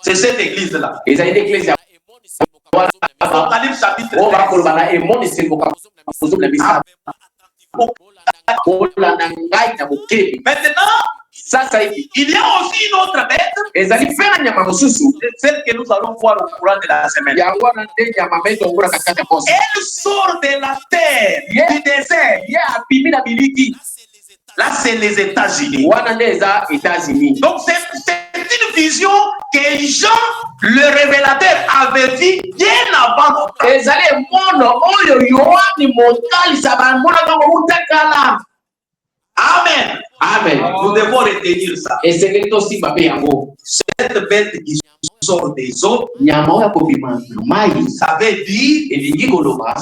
C'est cette église-là. Apocalypse chapitre 13. Maintenant, il y a aussi une autre bête, celle que nous allons voir au courant de la semaine. Elle sort de la terre, du désert. Là, c'est les États-Unis. Donc, c'est une vision que Jean, le révélateur, avait vue bien avant. Amen. Amen. Nous devons retenir ça. Cette bête qui sort des eaux, ça veut dire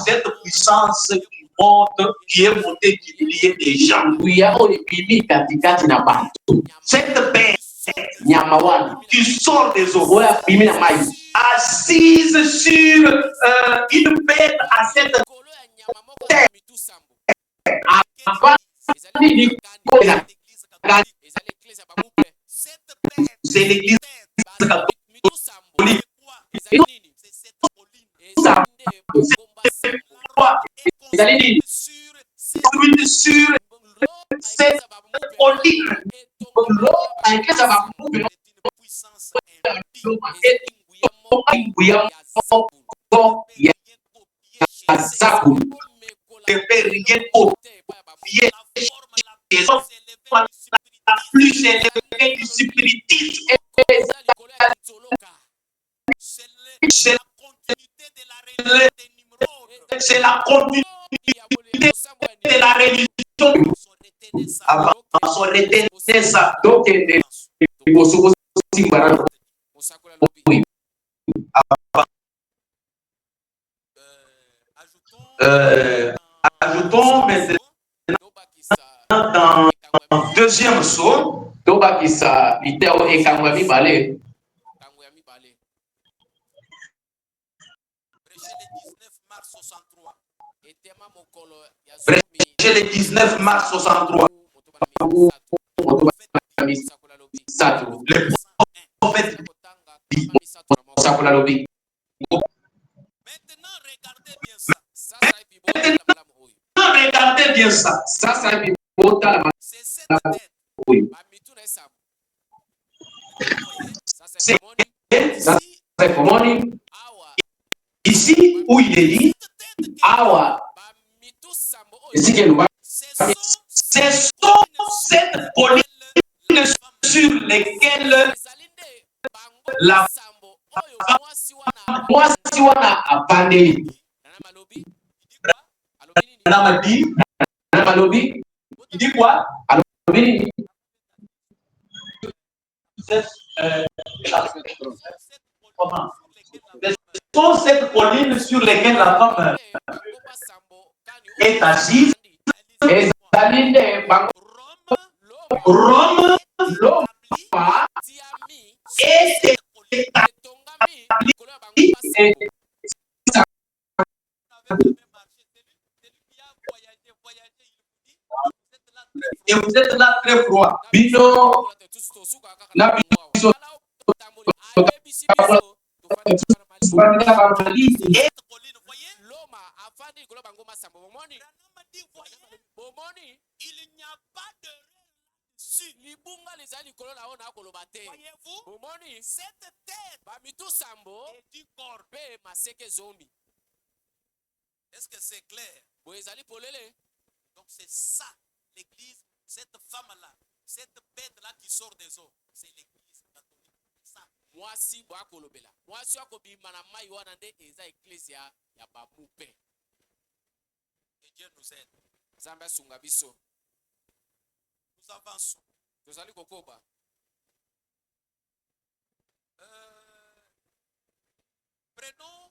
cette puissance qui est montée, qui liait des gens. Cette bête qui sort des eaux, assise sur une bête à cette terre. C'est l'église catholique. Sur cette colline. La plus élevée du spiritisme. C'est la continuité de la religion. Avant son retenir ça. Donc, ajoutons maintenant dans deuxième saut. Prêcher le 19 mars 63. Le prophète dit. Maintenant, regardez bien ça. Regardez bien ça. C'est cette tête. Ici où il est dit, c'est cette colline sur laquelle la il dit quoi? Cette colline sur laquelle la femme est assise, Rome est établie. Et vous êtes là très froid. Il n'y a pas de voyez-vous, cette tête est du corps. Est-ce que c'est clair? Donc c'est ça l'église, cette femme-là, cette bête-là qui sort des eaux, c'est l'église catholique. Ça. Que Dieu nous aide. Nous avançons. Prenons,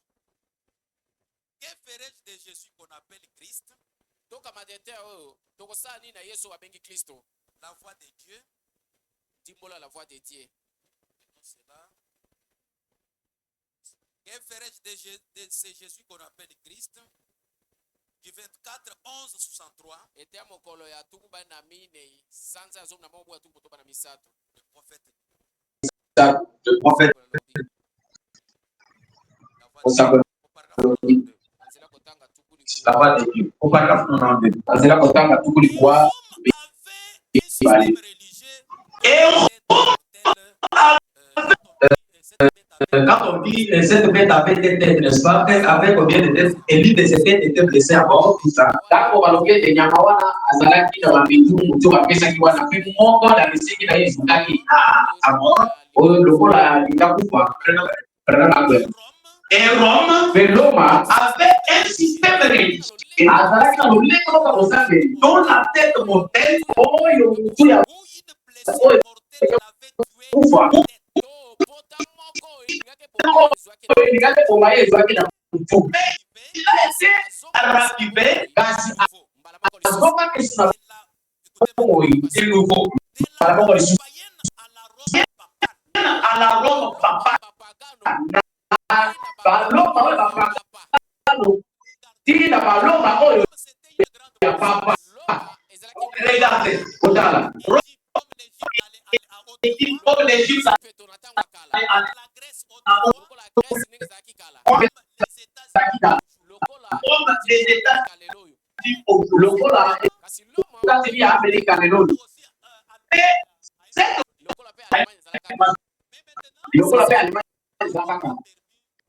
que ferais-je de Jésus qu'on appelle Christ? La voix de Dieu. La voix de Dieu. Que ferais-je de ce Jésus qu'on appelle Christ? Du 24 11 63. Le prophète. le prophète Au paragraphe 92. la voix de Dieu. Au paragraphe 92. Azela kotanga tukuli Et kwa Rome avait un système religieux quand on dit cette bête avait des têtes, n'est-ce pas? Avec combien de têtes? Et l'une de ces têtes était blessée à mort, tout ça. Quand on va l'objet de Nyamawana, Azalaki dans la maison, tu vas faire ça qui va la faire. Mon corps, la mission qui a eu, Zaki, à mort, le corps, la Likakufa, et Rome, Veloma, avait un système religieux. Azalaki, dans le lait, dont la tête montait, oh, il y a où une blessure mortelle l'avait tué. rapivé, azoka kesina de nouveau De la Rome païenne à la Rome papale. à la Rome papa baloma oyo bapakano tina baloma oyo C'était une grande ya papa Ezalaki regardez kotala Égypte, comme l'Égypte peto na ntango ya kala la Grèce autrefois, lokola Grèce ndenge ezalaki kala comme les États-Unis. lokola comme des États lelo oyo lokola kasi loma États-Unis ya Amerika lelo Aussi, cette lokola mpe Allemagne ezalaka mais maintenant, lokola mpe Allemagne ezalaka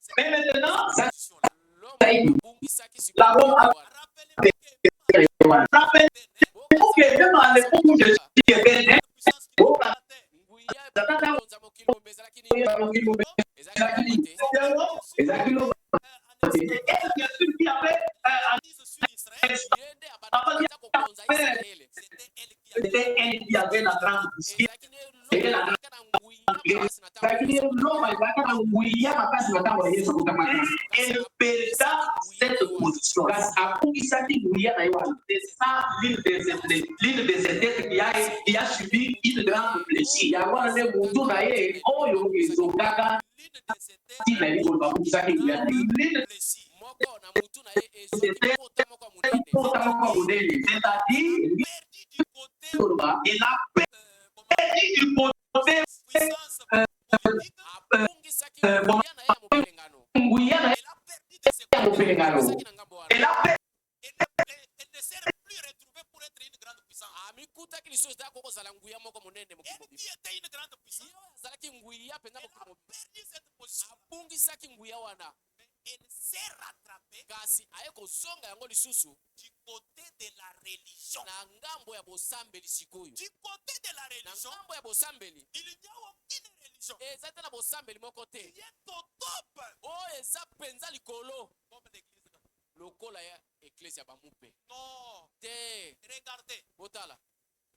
cette mais maintenant ça position-là. loma abungisaki la sikoyo Rome wana Rappelez-vous que rappelle que même à l'époque où je suis bébé la puissance qui est la terre. nguya ekonza mokili mobimba ezalaki nini ezalaki loma te ezalaki loba bien sûr qu'il y avait Mise sur Israël, ye nde abanda kokonza Israele c'était elle qui c'était elle qui avait la grande puissance ezalaki ne loma ezalaka na nguya makasi na ntango ezalaki loma ezalaka na nguya makasi na ntango ya Yesu akutamaka elle perda cette position kasi akungisaki nguya na ye wana c'est ça l'une de ces têtes qui a subi une grande blessure yango wana nde mundu na ye oyo ezokaka l'une de ces terres ntina ye koloba akungisaki nguya na ye l'une blessée. moko na mutu na ye ezoki pota moko ya monene pota moko monene c'est-à-dire Perdu du côté koloba elle a comment, perdu du côté puissance politique, abungisaki nguya na ye ya mopelengano nguya na ye elle a perdu de ses ya mopelengano abungisaki na ngambo wana elle a perdu elle ne s'est plus retrouvée pour être une grande puissance. amikutaki lisusu ezalaki kokozala nguya moko monene mokili Elle qui mobimba était une grande puissance, yo azalaki nguya mpenza elle mokili a mobimba perdu cette position. abungisaki nguya wana Mais elle s'est rattrapée kasi aye kozonga yango lisusu du côté de la religion. na ngambo ya bosambeli sikoyo Du côté de la na religion, ngambo ya bosambeli il n'y a aucune religion eza te na bosambeli moko te qui est au top oyo eza mpenza likolo comme l'église. lokola ya eklesi ya bamupe Non, te regardez, botala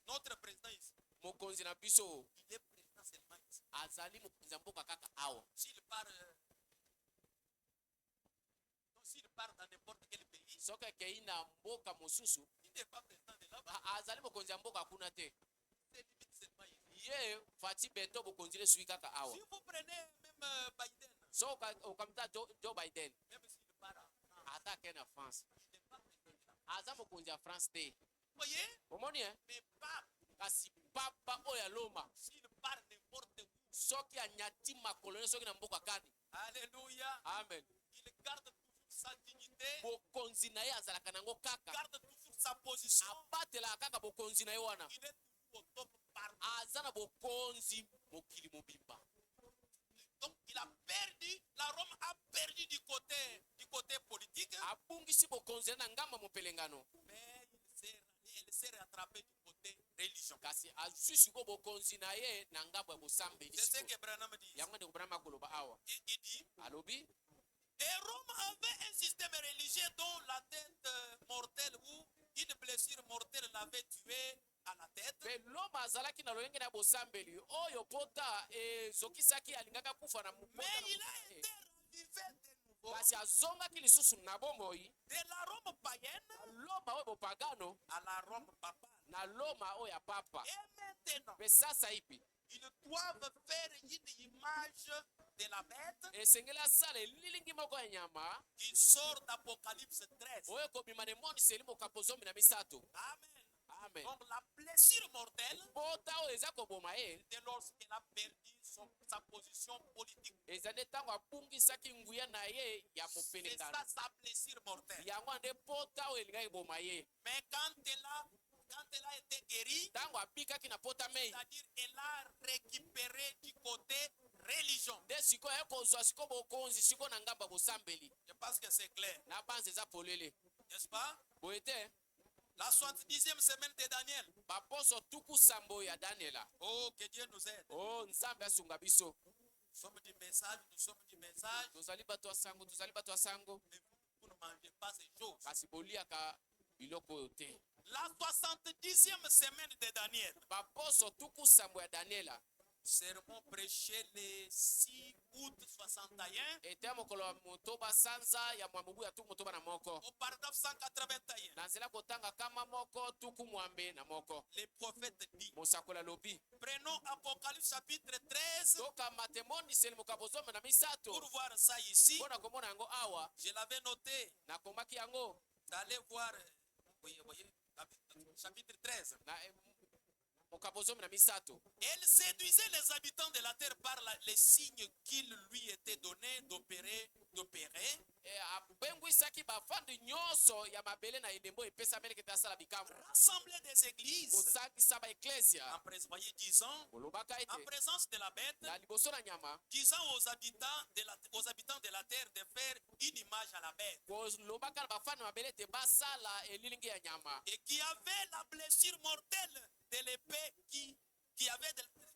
notre président ici, mokonzi na biso il est président seulement ici. azali mokonzi ya mboka kaka awa S'il part, non, s'il part dans n'importe quel pays, soki akei na mboka mosusu il n'est pas président de là-bas. azali mokonzi ya mboka kuna te C'est limite seulement ici. ye fati bento bokonzi leswi kaka awa Si vous prenez même Biden, so okamita joe biden même s'il part en France, ata akei na france il n'est pas président de là-bas. aza mokonzi ya france te Vous voyez? omoni e Mais pas kasi papa oyo aloma s'il part n'importe où. soki anyati makolo ne soki na mboka kani Alléluia. amen Il garde toujours sa dignité, bokonzi na ye azalaka nango kaka garde toujours sa position. abatelaka kaka bokonzi na ye wana Il est toujours au top partout. aza na bokonzi mokili mobimba Donc il a perdu, la Rome a perdu du côté politique, abungisi bokonzi na ye na ngambo ya mopelengano mais elle s'est rattrapée du côté religion. kasi azwi sikoyo bokonzi na ye na ngambo ya bosambeli C'est ce sikoyo. que Branham dit. yango nde kobranama akoloba awa Il dit, alobi et Rome avait un système religieux dont la tête mortelle ou une blessure mortelle l'avait tué à la tête. mpe loma azalaki na lolenge na bosambeli oyo pota ezokisaki alingaka kufa na Mais il a été ravivé de nouveau kasi azongaki lisusu na bomoi de la Rome païenne loma oyo bopagano à la Rome papale. na loma oyo ya papa Et maintenant, mpe sasa ipi ils doivent faire une image de la bête esengeli asala elilingi moko ya nyama qui sort d'Apocalypse 13. oyo ekobima na emoniseli mokambo zomi na misato Amen. amen Donc la blessure mortelle, pota oyo eza koboma ye c'est lorsqu'elle a perdu sa position politique. ezali ntango abungisaki nguya na ye ya C'est mopenekano ça sa blessure mortelle. yango nde pota oyo elingaki eboma ye Mais quand elle a été guérie, ntango abikaki na pota mei c'est-à-dire elle a récupéré du côté religion. nde sikoyo ekozwa siko bokonzi siko na ngambo ya bosambeli Je pense que c'est clair, na banza eza polele n'est-ce pas? boye te La 70e semaine de Daniel. baposo tuku sambo ya daniela Oh, que Dieu nous aide. o nzambe asunga biso Nous sommes du message, tozali bato ya sango mais vous ne mangez pas ces choses. kasi boliaka biloko oyo te La 70e semaine de Daniel. baposo tuku sambo ya daniela Sermon prêché le 6 août 61 ete ya mokolo ya motoba sanza ya mwambubu ya tuku motoba na moko au paragraphe 181. na nzela kotanga kama moko tuku mwambe na moko Le prophète dit, mosakoli alobi prenons Apocalypse chapitre 13 tokamata emoniseli mokambo zombe na misato pour voir ça ici. mpo na komona yango awa Je l'avais noté. nakomaki yango D'aller voir, voyez, chapitre 13. na mokambo zombe na misato Elle séduisait les habitants de la terre par les signes qu'il lui était donné d'opérer. abengwisaki bafandi nyonso ya mabele na elembo epesameli kete asala bikambo Rassembler des églises kosangisa baeklesia en présence, voyez, disant, olobaka en ete présence de la bête, na liboso na nyama disant aux habitants de la terre de faire une image à la bête kolobaka na bafandi mabele ete basala elilingi ya nyama et qui avait la blessure mortelle de l'épée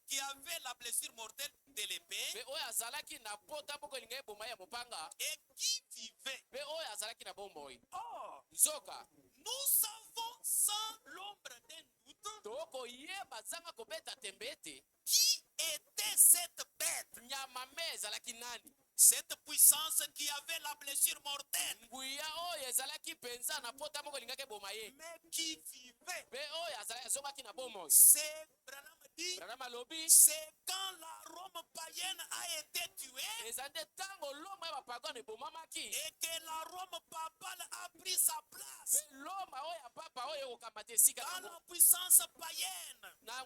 qui avait la blessure mortelle de l'épée mpe oyo azalaki na pota moko elingai eboma ya mopanga et qui vivait. mpe oyo azalaki na bomoi Or, nzoka nous savons sans l'ombre d'un doute tokoyeba zanga kobeta tembe ete qui était cette bête, nyama me ezalaki nani cette puissance qui avait la blessure mortelle, nguya oyo ezalaki mpenza na pota moko elingaki eboma ye mais qui vivait. mpe oyo azongaki na bomoi C'est, Branham dit, branam alobi c'est quand la Rome païenne a été tuée eza nde ntango loma ya bapagano ebomamaki et que la Rome papale a pris sa place mpe loma oyo ya papa oyo ekokamata esika dans nango la puissance païenne na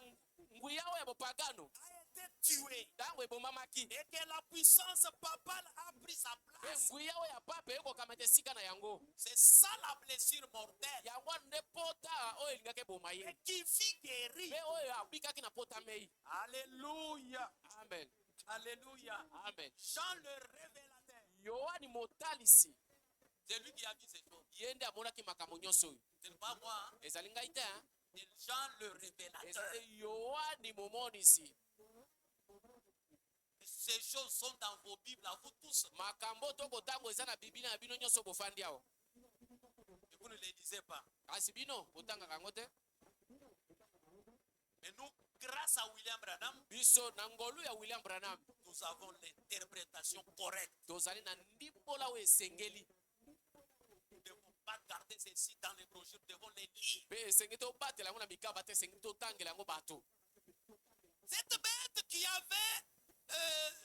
nguya oyo ya bopagano a été tuée ntango ebomamaki et que la puissance papale a pris sa mpe place. nguya oyo ya papa ekokamata esika na yango C'est ça la blessure mortelle yango nde pota oyo elingaki eboma ye et qui fit guérir. mpe oyo abikaki na pota mei Alléluia. amen Alléluia. amen Jean le révélateur, yohani motalisi c'est lui qui a vu ces choses. ye nde amonaki makambo nyonso oyo Ce n'est pas moi, hein. ezali ngai te hein? C'est Jean le révélateur. ezali yohani momonisi Ces choses sont dans vos Bibles, à vous tous. makambo tokotango eza na biblia na bino nyonso bofandi awa Et vous ne les lisez pas. kasi bino botangaka yango te Mais nous, grâce à William Branham, biso na ngolu ya william branham nous avons l'interprétation correcte. tozali na ndimbola oyo esengeli Nous ne devons pas garder ceci dans les brochures, nous devons les lire. mpe esengeli tobatela yango na mikaba te esengeli totangela yango bato Cette bête qui avait,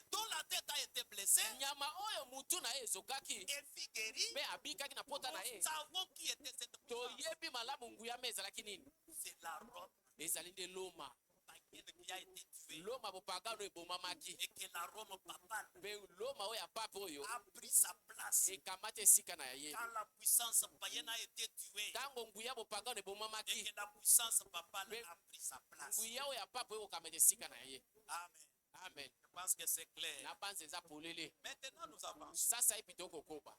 dont la tête a été blessée, nyama oyo mutu na ye ezokaki et fit guérir, mpe abikaki na pota na ye nous savons qui était cette puissance. toyebi malamu nguya me ezalaki nini C'est la Rome ezali nde loma païenne qui a été tuée loma bopagano ebomamaki et que la Rome papale mpe loma oyo ya papa oyo a pris sa place. ekamata esika na ye Quand la puissance païenne a été tuée ntango nguya bopagano et ebomamaki que la puissance papale a pris sa place. nguya oyo ya papa ekokamata esika na ye Amen. amen Je pense que c'est clair. na banza eza polele Maintenant, nous avançons. sasa epi tokokoba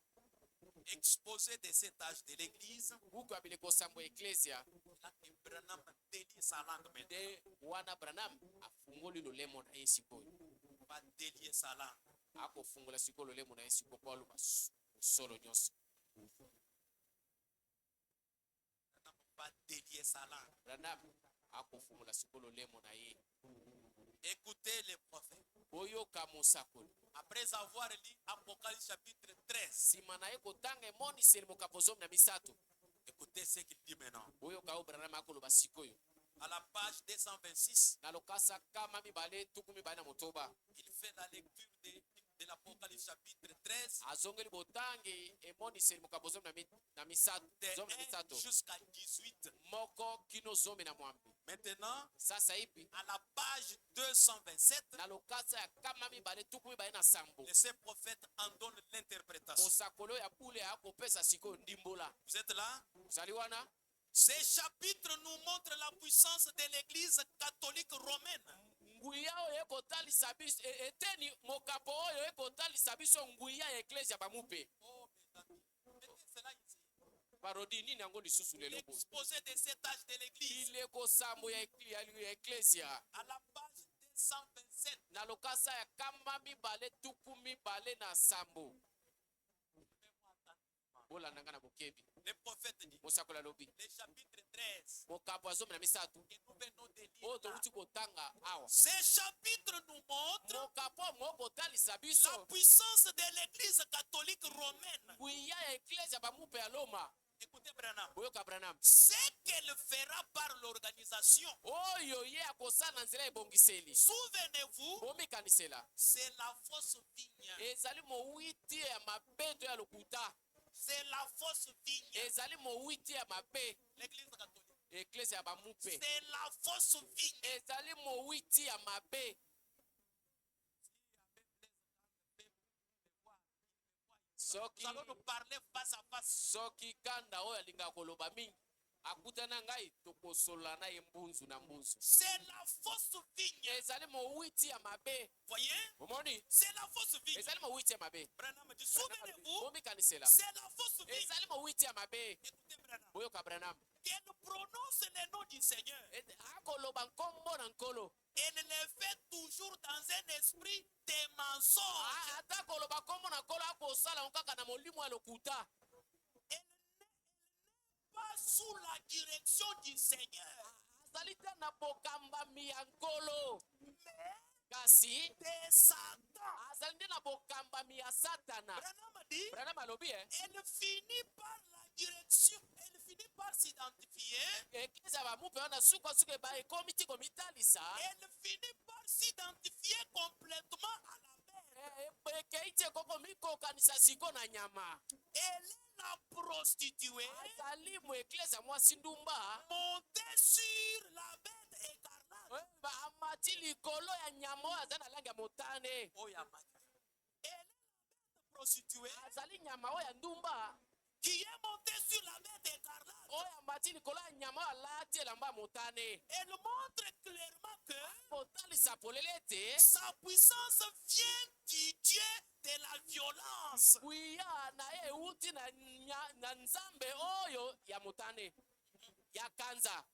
Exposé de cet âge de l'église, buku ya bileko sambo ya eklesia là, Branham délie sa langue maintenant. nde wana branam afungoli lolemo na ye sikoyo On va délier sa langue. akofungola sikoyo lolemo na ye sikoyo mpo aloba mosolo nyonso Branham va délier sa langue. branam akofungola sikoyo lolemo na ye Écoutez les prophètes. boyoka mosakoli Après avoir lu Apocalypse chapitre 13, nsima na ye kotanga emoniseli mokambo zomi na misato écoutez ce qu'il dit maintenant. boyoka oyo branam akoloba sikoyo À la page 226, na lokasa kama mibale tuku mibale na motoba il fait la lecture de l'Apocalypse chapitre 13, azongeli botangi emoniseli mokambo zomi na misato de zomi na 1 misato jusqu'à 18. moko kino zomi na mwambi Maintenant, sasa hivi à la page 227, na lokasa ya kama mibale tuku mibale na sambo le saint prophète en donne l'interprétation. mosakolo ya bule akopesa sikoyo ndimbola. Vous êtes là? Ozali wana? Ces chapitres nous montrent la puissance de l'église catholique romaine. Nguya oyo ekotalisa biso eteni mokapo oyo ekotalisa biso nguya ya eklesia bamupe. Oh, mes amis, mettez cela ici. Parodi nini yango lisusu lelo bo? L'exposé de cet âge de l'église Ile kosambo ya eklesia à la page 227. na lokasa ya kama mibale tuku mibale na sambo. Bola nanga na bokebi. Le prophète dit, Mosakola lobi. le chapitre 13, Mokapo azomi na misatu. que nous venons de Oyo lire là. toluti kotanga awa. Ces chapitres nous montrent Mokapo moko talisa biso la puissance de l'église catholique romaine. nguya ya eklesia bamupe ya Loma. Écoutez, Branham. Boyoka Branham. Ce qu'elle fera par l'organisation, Oyo ye akosala na nzela ebongiseli. souvenez-vous, Bomikanisela. c'est la fausse vigne. Ezali mowiti ya mabeto ya lokuta. C'est la fausse vigne. Ezali mowiti ya mabe. L'église catholique. Eklesia bamupe. C'est la fausse vigne. Ezali mowiti ya mabe. Soki Nous allons nous parler face à face. soki kanda oyo alingaka koloba mingi akutana ngai tokosola na ye mbunzu na mbunzu. C'est la fausse vigne. Ezali mowiti ya mabe. Voyez? Omoni? C'est la fausse vigne. Ezali mowiti ya mabe. Branham dit, souvenez-vous, Bomikanisela. c'est la fausse vigne. Ezali mowiti ya mabe. Écoutez, Branham. Boyoka Branham. Qu'elle prononce le nom du Seigneur. Akoloba nkombo na nkolo. Elle le fait toujours dans un esprit de mensonge. Ata koloba nkombo na nkolo akosala kaka na molimo ya lokuta. Elle n'est pas sous la direction du Seigneur. Azali te na bokambami ya nkolo. Mais Kasi de Satan. azali nde na bokambami ya Satana. Branham dit, Branham alobi elle finit par la direction. Elle finit par s'identifier. eklesia bamupe wana sukasuka eba ekomi ti komitalisa. Elle finit par s'identifier complètement à la mère. Ekei ti ekokomikokanisa siko na nyama. Elle est la prostituée Azali mo eklesia mwasi ndumba. montée sur la bête écarlate. Amati likolo ya nyama oyo aza na langi ya motane. Oh, Yamaki. Elle est la bête prostituée Azali nyama oyo ya ndumba. qui est montée sur la bête écarlate. Oyo amati likolo ya nyama oyo alati elamba ya motane. Elle montre clairement que Kotalisa polele ete sa puissance vient du Dieu de la violence. nguya na ye euti na nzambe oyo ya motane ya kanza.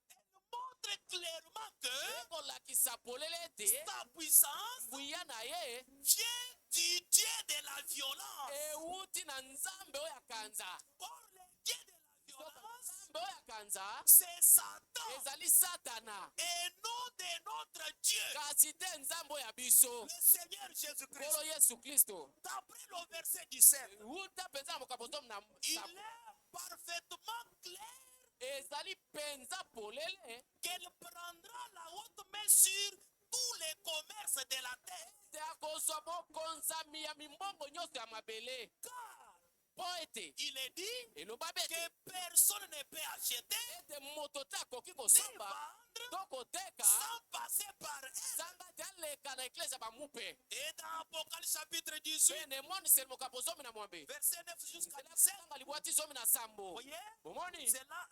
Elle montre clairement que Ekolakisa polele ete sa puissance nguya na ye vient du Dieu de la violence. euti na nzambe oyo ya kanza. Or, le Dieu de la violence, Nzambe oyo ya kanza c'est Satan ezali Satana. et non de notre Dieu, Kasi te nzambe oyo ya biso. le Seigneur Jésus-Christ. Nkolo Yesu Kristo. D'après le verset 17, Uta penza na mokapotomu na il est parfaitement clair ezali penza polele qu'elle prendra la haute main sur tous les commerces de la terre. te akozwa bokonzami ya mimbongo nyonso ya mabele. Car Po ete il est dit eloba bete que personne ne peut acheter ete moto te akoki ni kosomba vendre to koteka sans passer par elle. zanga te aleka na eklesia bamupe. Et dans Apocalypse chapitre 18, Pe nemoniseli mokapo zomi na mwambe verset 9 jusqu'à 17, anga libwati zomi na sambo. voyez, Bomoni c'est là,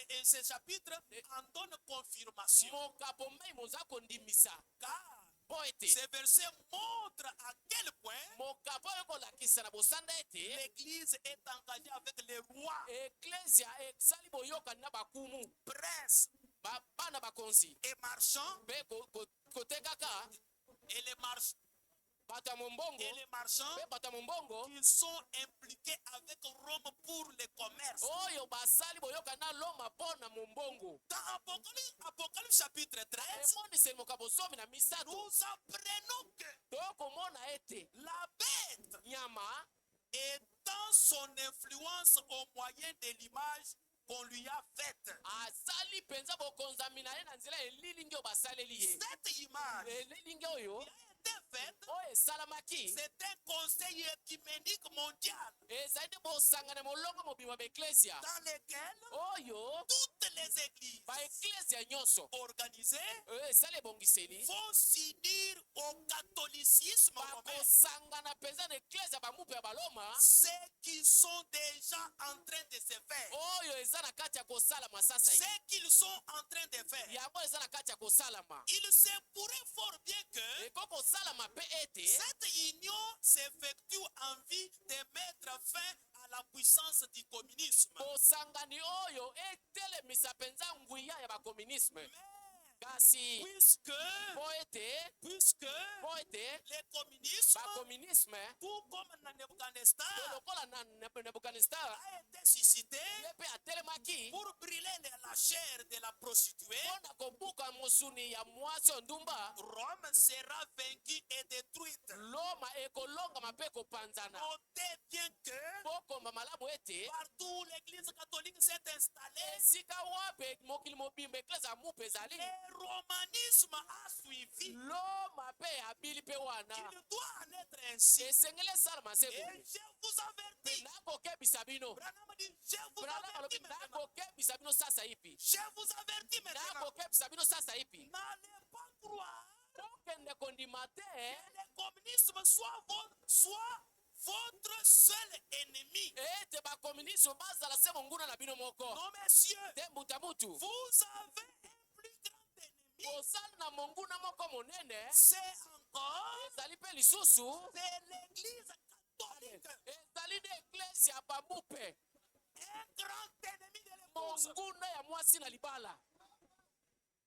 et ce chapitre en donne confirmation. mokapo mai moza kondimisa. Car Po ete ces versets montrent à quel point mokapo ekolakisa na bosanda ete l'Église est engagée avec les rois, eklesia esali boyokani na bakumu princes bana bakonzi et marchands. mpe kotekaka Et les, bato ya mombongo et les marchands mpe bato ya mombongo qui sont impliqués avec Rome pour le commerce. oyo basali boyokani na Loma mpo na mombongo. Dans Apocalypse chapitre 13, emoniseli mokapo zomi na misato nous apprenons que tokomona ete la bête, nyama étend son influence au moyen de l'image qu'on lui a faite. asali mpenza bokonzami na ye na nzela elilingi oyo basaleli ye. Cette image Elilingi oyo qui a été faite oyo esalamaki ezalaki c'est un conseil œcuménique mondial ezali nde bosangana molongo mobima baeklesia dans lequel oyo toutes les églises baeklesia nyonso organisées esala ebongiseli vont s'unir au catholicisme romain. bakosangana mpenza na eklesia bamupe ya baloma Ceux qui sont déjà en train de se faire, oyo eza na kati ya kosalama sasa hivi ce qu'ils sont en train de faire, yango eza na kati ya kosalama il se pourrait fort bien que eko kosalama mpe ete cette union s'effectue en vue de mettre fin à la puissance du communisme. bosangani oyo etelemisa mpenza nguya ya bakomunisme kasi Puisque po ete le communisme, bakomunisme tout comme na Nebuchadnezzar, lokola na Nebuchadnezzar a été suscité ye mpe atelemaki pour brûler la chair de la prostituée. mpona kobuka mosuni ya mwasi oyo ndumba Rome sera vaincue et détruite. loma ekolongama mpe kopanzana Notez bien que pokoma malamu ete partout l'église catholique s'est installée, esika wape mokili mobimba eklesa mupe ezali le romanisme a suivi. loma mpe abili mpe wana Il doit en être ainsi. esengeli esalama se Et boye je vous avertis, nakokebisa bino Branham dit, je vous Branham avertis alobi maintenant. nakokebisa bino sasa ipi Je vous avertis maintenant. nakokebisa bino sasa ipi N'allez pas croire tokende kondima te que le communisme soit votre seul ennemi. ete bakomunisme bazala se monguna na bino moko Non, messieurs, te mbutamutu vous avez un plus grand ennemi. ozali na monguna moko monene C'est encore ezali mpe lisusu c'est l'église catholique. ezali nde eklesia ya bamupe Un grand ennemi de l'épouse. monguna ya mwasi na libala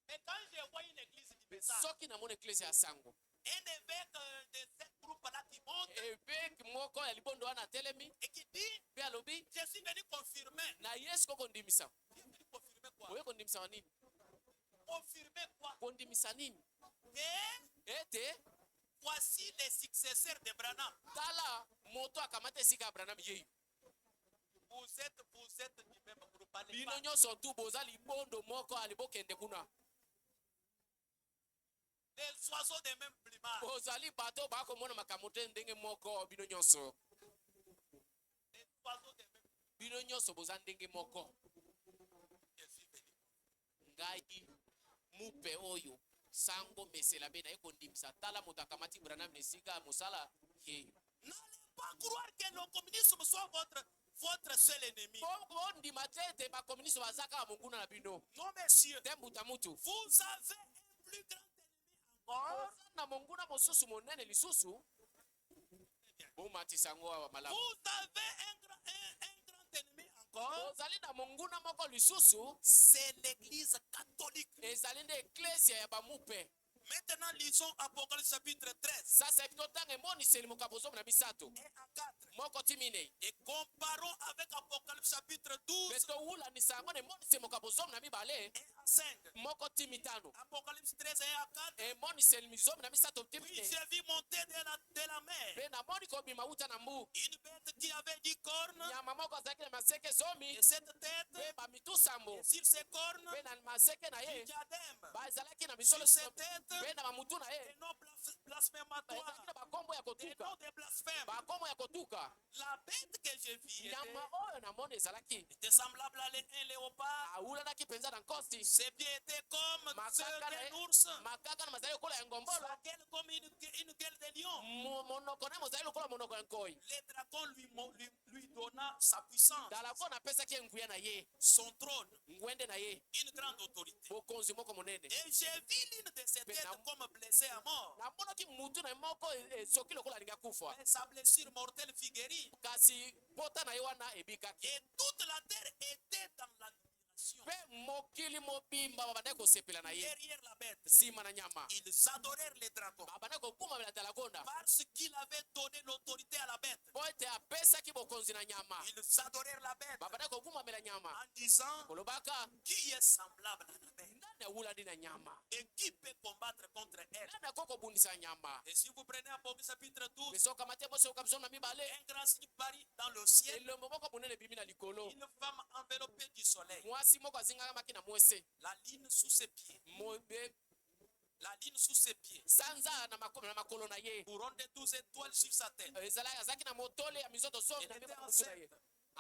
Et quand je vois une église du message, soki namona eklesia ya sango un évêque de ce groupe-là qui monte eveki moko ya libondo wana atelemi et qui dit, mpe alobi je suis venu confirmer. na yesu kokondimisa Il est venu confirmer quoi? oye kondimisa wa nini Confirmer quoi? kondimisa nini Que ete voici les successeurs de Branham. tala moto akamata esika ya branam yeyu Vous êtes du même groupe. Allez bino pas. nyonso tu boza libondo moko alibokende kuna Des oiseaux de même plumage. bozali bato bakomona makambo te ndenge moko bino nyonso Des oiseaux de même bino nyonso boza ndenge moko je suis venu. ngai mupe oyo sango mesela be naye kondimisa tala moto akamati branam na esika ya mosala yeyu N'allez pas croire que le communisme soit votre seul ennemi. bondima te ete bakomuniste baza kaka monguna na bino Non, messieurs. te mbuta mutu Vous avez un plus grand ennemi encore. oza na monguna mosusu monene lisusu bomatisa yango awa malamu Vous avez un grand ennemi encore. ozali na monguna moko lisusu C'est l'église catholique. ezali nde eklesia ya bamupe Maintenant, lisons Apocalypse chapitre 13 sasa epi totanga emoniseli mokambo zomo na misato et à 4. moko ti minei Et comparons avec Apocalypse chapitre 12 mpe towulanisa yango na emoniseli mokambo zomo na mibale et à 5. moko ti mitano Apocalypse 13 et à 4. emoniseli zomo na misato ti Puis minei j'ai vu monter de la mer mpe namoni kobima wuta na mbu une bête qui avait 10 cornes nyama moko azalaki na maseke zomi et 7 têtes. mpe bamitu sambo Et sur ses cornes, mpe na maseke na du ye diadème. bazalaki na Sur misolo ses têtes, mpe na bamutu na des ye noms blasphématoires, bazalaki na bakombo ya des kotuka noms de blasphème. bakombo ya kotuka La bête que j'ai vue nyama oyo namoni ezalaki était semblable à un léopard. awulanaki mpenza na nkosi Ses pieds étaient comme ceux makaka na d'un ye ours. makaka na mazali lokola ya ngombolo Sa gueule comme une gueule de lion. monoko na ye mozali lokola monoko ya nkoi Le dragon lui donna sa puissance, dalafone apesaki ye nguya na ye son trône, ngwende na ye une grande autorité. bokonzi moko monene Et j'ai vu l'une de ses têtes comme blessée à mort. namonaki mutu na ye moko soki lokola alingi akufa Mais sa blessure mortelle fut guérie. kasi pota na ye wana ebikaki Et toute la terre était dans l'admiration mpe mokili mobimba babandaki kosepela na ye derrière la bête. nsima na nyama Ils adorèrent les dragons babandaki kokumamela dalakonda parce qu'il avait donné l'autorité à la bête. mpo ete apesaki bokonzi na nyama Ils adorèrent la bête babandaki kokumamela nyama en disant kolobaka qui est semblable à la bête nani awulani na nyama et qui peut combattre contre elle. nani ako kobundisa nyama Et si vous prenez Apocalypse chapitre 12, mesokamati mosoka biso na mibale un grand signe parit dans le ciel, elembo moko monene ebimi na likolo une femme enveloppée du soleil, mwasi moko azingakamaki na mwese la lune sous ses pieds. La ligne sous ses pieds. sanza na makolo na ye. Couronne de 12 étoiles sur sa tête. Azalaki na motole ya mizoto zote na Elle était mibeko enceinte. na ye.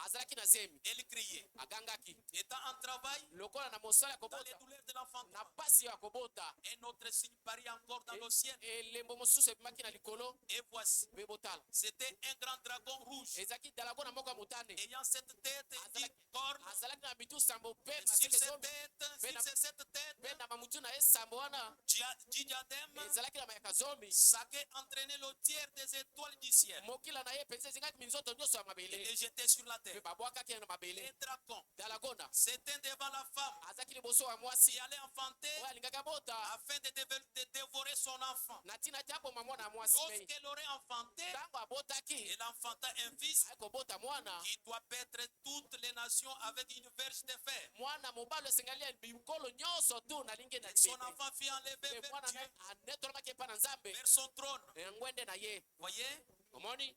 Azalaki na zemi. Elle criait. Agangaki. Étant en travail, Lokola na mosala dans les kobota. douleurs de l'enfantement. Na pasi ya kobota. Un autre signe parit encore dans le ciel. Elembo mosusu ebimaki na likolo. Et voici, Bebotala. c'était un grand dragon rouge, Ezaki dalago na moko ya motane. ayant cette tête et 10 cornes. Azalaki na bitu sambo pe Et sur maseke cette zomi. tête, sur cette tête, Pe na mamutu na ye sambo wana. diadème, Ezalaki na mayaka zomi. Saké entraînait le tiers des étoiles du ciel Mokila na ye penza ezingaki minzoto nyonso ya et mabele. les jetait sur la Pe terre. babwakaki na mabele. Les dragons Dalagona. s'éteint devant la femme Azaki liboso ya mwasi. qui allait enfanter Oyo alingaki abota. afin de dévorer son enfant. Na ntina ti aboma mwana ya mwasi mei. Lorsqu'elle aurait enfanté, Ntango abotaki. elle enfanta un fils Ayekobota mwana. qui doit paître toutes les nations avec une verge de fer. Mwana mobali esengali ya bikolo nyonso tu nalingi na Son libete. enfant fut enlevé Pe vers mwana Dieu, naye anetolamaki epa na nzambe. vers son trône. Ngwende na ye. Voyez? Omoni.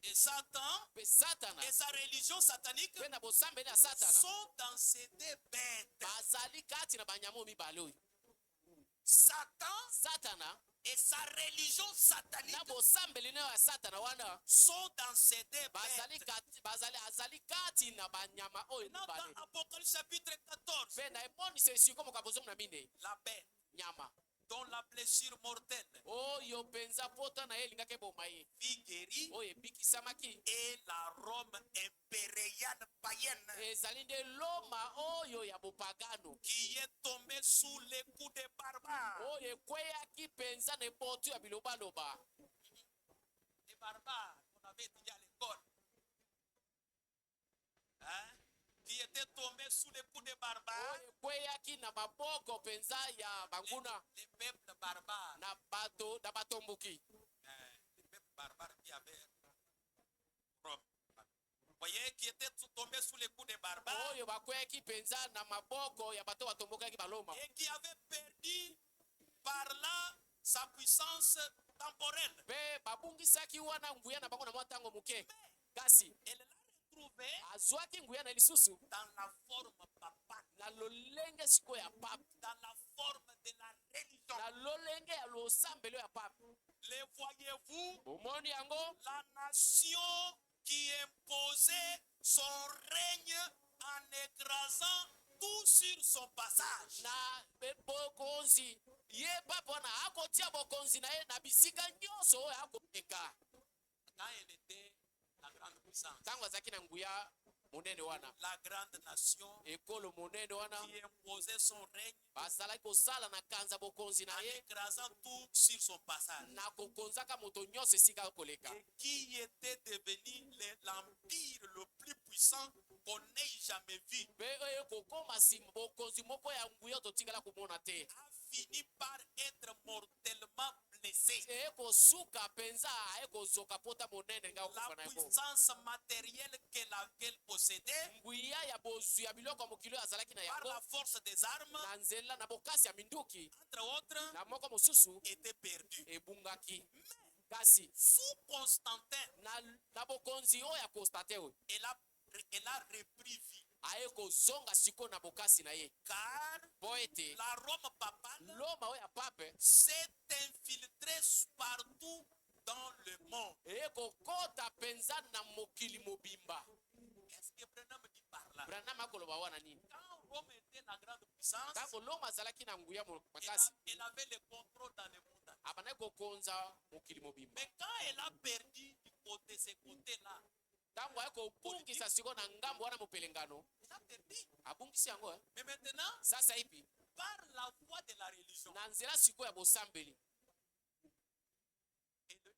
Et Satan Pe satana. et sa religion satanique Pe na bosambeli ya satana. sont dans ces deux bêtes. Bazali kati na banyama mibale oyo. Satan Satana. et sa religion satanique Na bosambeli nayo ya satana wana. sont dans ces deux Bazali bêtes. kati. Azali kati na banyama oyo Maintenant, mibale. dans Apocalypse chapitre 14, Pe na emonisa esiko mokambo zomu na mine. la bête Nyama. dont la blessure mortelle Oyo penza pota na ye elingaki eboma ye. fut guérie Oyo ebikisamaki. et la Rome impériale païenne Ezali nde loma oyo ya bopagano. qui est tombée sous les coups des barbares. Oyo ekweyaki penza na epoto ya bilobaloba. Les barbares qu'on avait étudié à l'école. Hein? Qui était tombé sous les coups des barbares. Oyo ekweyaki na maboko penza ya banguna. Les peuples barbares. Na batomboki. Les peuples barbares qui avaient Rome. Vous voyez, qui étaient tombés sous les coups des barbares. Oyo bakweyaki penza na maboko ya bato batombokaki baloma. Et qui avaient perdu par là sa puissance temporelle. Pe babungisaki wana nguya na bango na mwa ntango moke. Kasi Elle l'a retrouvée azwaki nguya na lisusu dans la forme papa, na lolenge sikoyo ya pape. dans la forme de la religion. Na lolenge ya losambelo ya pape. Les voyez-vous, Omoni yango. la nation qui imposait son règne en écrasant tout sur son passage. Na bokonzi ye pape wana akotia bokonzi na ye na bisika nyonso oyo akoteka. Quand elle était la grande puissance, Ntango azalaki na nguya monene wana. la grande nation Ekolo monene wana. qui imposait son règne Bazalaki kosala na kanza bokonzi na en ye. écrasant tout sur son passage. Na kokonzaka moto nyonso esika koleka. Et qui était devenu l'empire le plus puissant qu'on ait jamais vu, Pe oyo kokoma nsima bokonzi moko ya nguya totingala komona te. a fini par être mortellement blessé. Ekosuka penza ekozoka pota monene nga La okufa na yango. puissance matérielle qu'elle possédait, Nguya ya bozwi ya biloko ya mokili oyo azalaki na par la yango. force des armes, Na nzela na bokasi ya minduki. entre autres, Na moko mosusu était perdue. ebungaki. Kasi Sous Constantin, na bokonzi oyo ya Constantin oyo elle a repris vie. aye kozonga siko na bokasi na ye. Car Po ete la Rome papale loma oyo ya pape s'est infiltrée partout dans le monde. ekokota penza na mokili mobimba. Est-ce que Branham dit par là? Branham akoloba wana nini? Quand Rome était la grande puissance, Ntango loma azalaki na nguya elle, makasi elle avait le contrôle dans le monde. abandaki kokonza mokili mobimba. Mais quand elle a perdu du côté, ces côtés-là, Ntango aye kobungisa siko na ngambo wana mopelengano elle a perdu. abungisi yango Mais maintenant, sasa hivi par la voie de la religion, na nzela siko ya bosambeli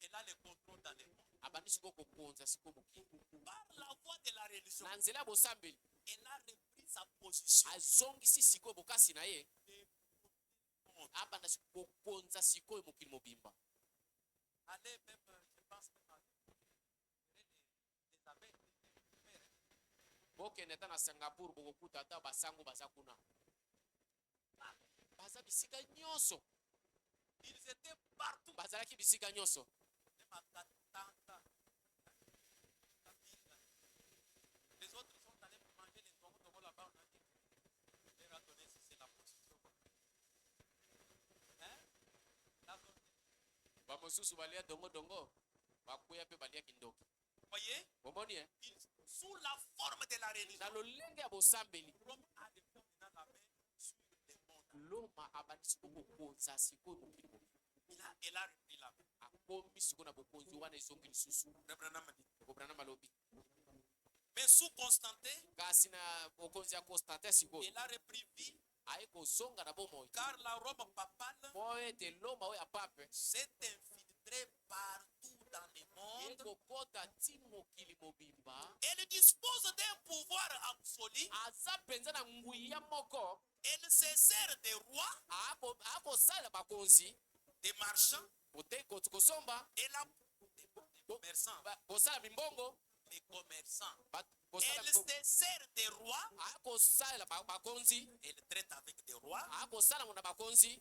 elle a le contrôle dans le monde. abandi siko kokonza siko mokili. Par la voie de la religion, Na nzela ya bosambeli elle a repris sa position. azongisi sikoyo bokasi na ye de monde. abanda kokonza sikoyo mokili mobimba. Allez, même, je pense même à les abeilles, les mères. bokende ata na Singapour bokokuta ata basango baza kuna baza bisika nyonso. Ils étaient partout. Bazalaki bisika nyonso. Même à Katanga. Les autres sont allés pour manger les tomates là-bas. On a dit, leur a donné si c'est la position. Hein? bamosusu balia dongo bakuya pe balia kindoki. Voyez? Bomoni Sous la forme de la religion, na lolenge ya bosambeli l'homme a depuis maintenant la main sur le monde. loma abandisi kokonza sikoyo mokili mobimba Il a repris la main. akomi sikoyo na bokonzi wana ezongi lisusu. Kobrana malobi Mais sous Constantin, kasi na bokonzi ya Constantin sikoyo il a repris vie, aye kozonga na bomoi car la Rome papale po ete loma oyo ya pape s'est infiltrée partout dans le monde. ekokota ti mokili mobimba. Elle dispose d'un pouvoir absolu. aza mpenza na nguya moko Elle se sert des rois, akosala bakonzi des marchands kosomba et des commerçants. kosala mimbongo Les commerçants. kosala Elle se sert des rois. akosala bakonzi Elle traite avec des rois, akosala na bakonzi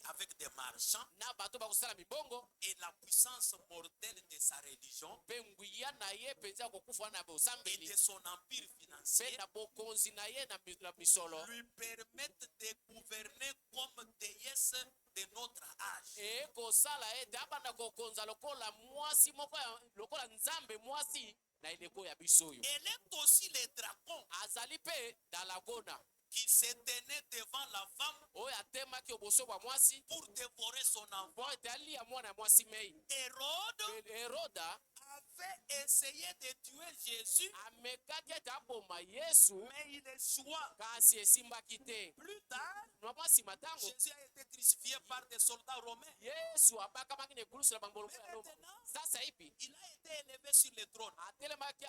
avec des marchands. na bato bakosala mimbongo Et la puissance mortelle de sa religion mpe nguya na ye mpenza kokufa na et bosambeli de son empire mpe financier na bokonzi na ye na misolo lui permettent de gouverner comme déesse de notre âge. ekosala ete abanda kokonza lokola mwasi moko lokola nzambe mwasi na eleko ya biso oyo. Elle est aussi le dragon azali mpe dalagona qui se tenait devant la femme oyo atemaki oboso bwa mwasi pour dévorer son enfant. po ete alia mwana ya mwasi mei. Hérode Heroda avait essayé de tuer Jésus, amekaki ete aboma yesu mais il échoua. kasi esimbaki te. Plus tard, mwa nsima ntango Jésus a été crucifié par des soldats romains. yesu abakamaki na ekulusu na bangolongo Mais ya Roma. maintenant, sasa hivi il a été élevé sur le trône.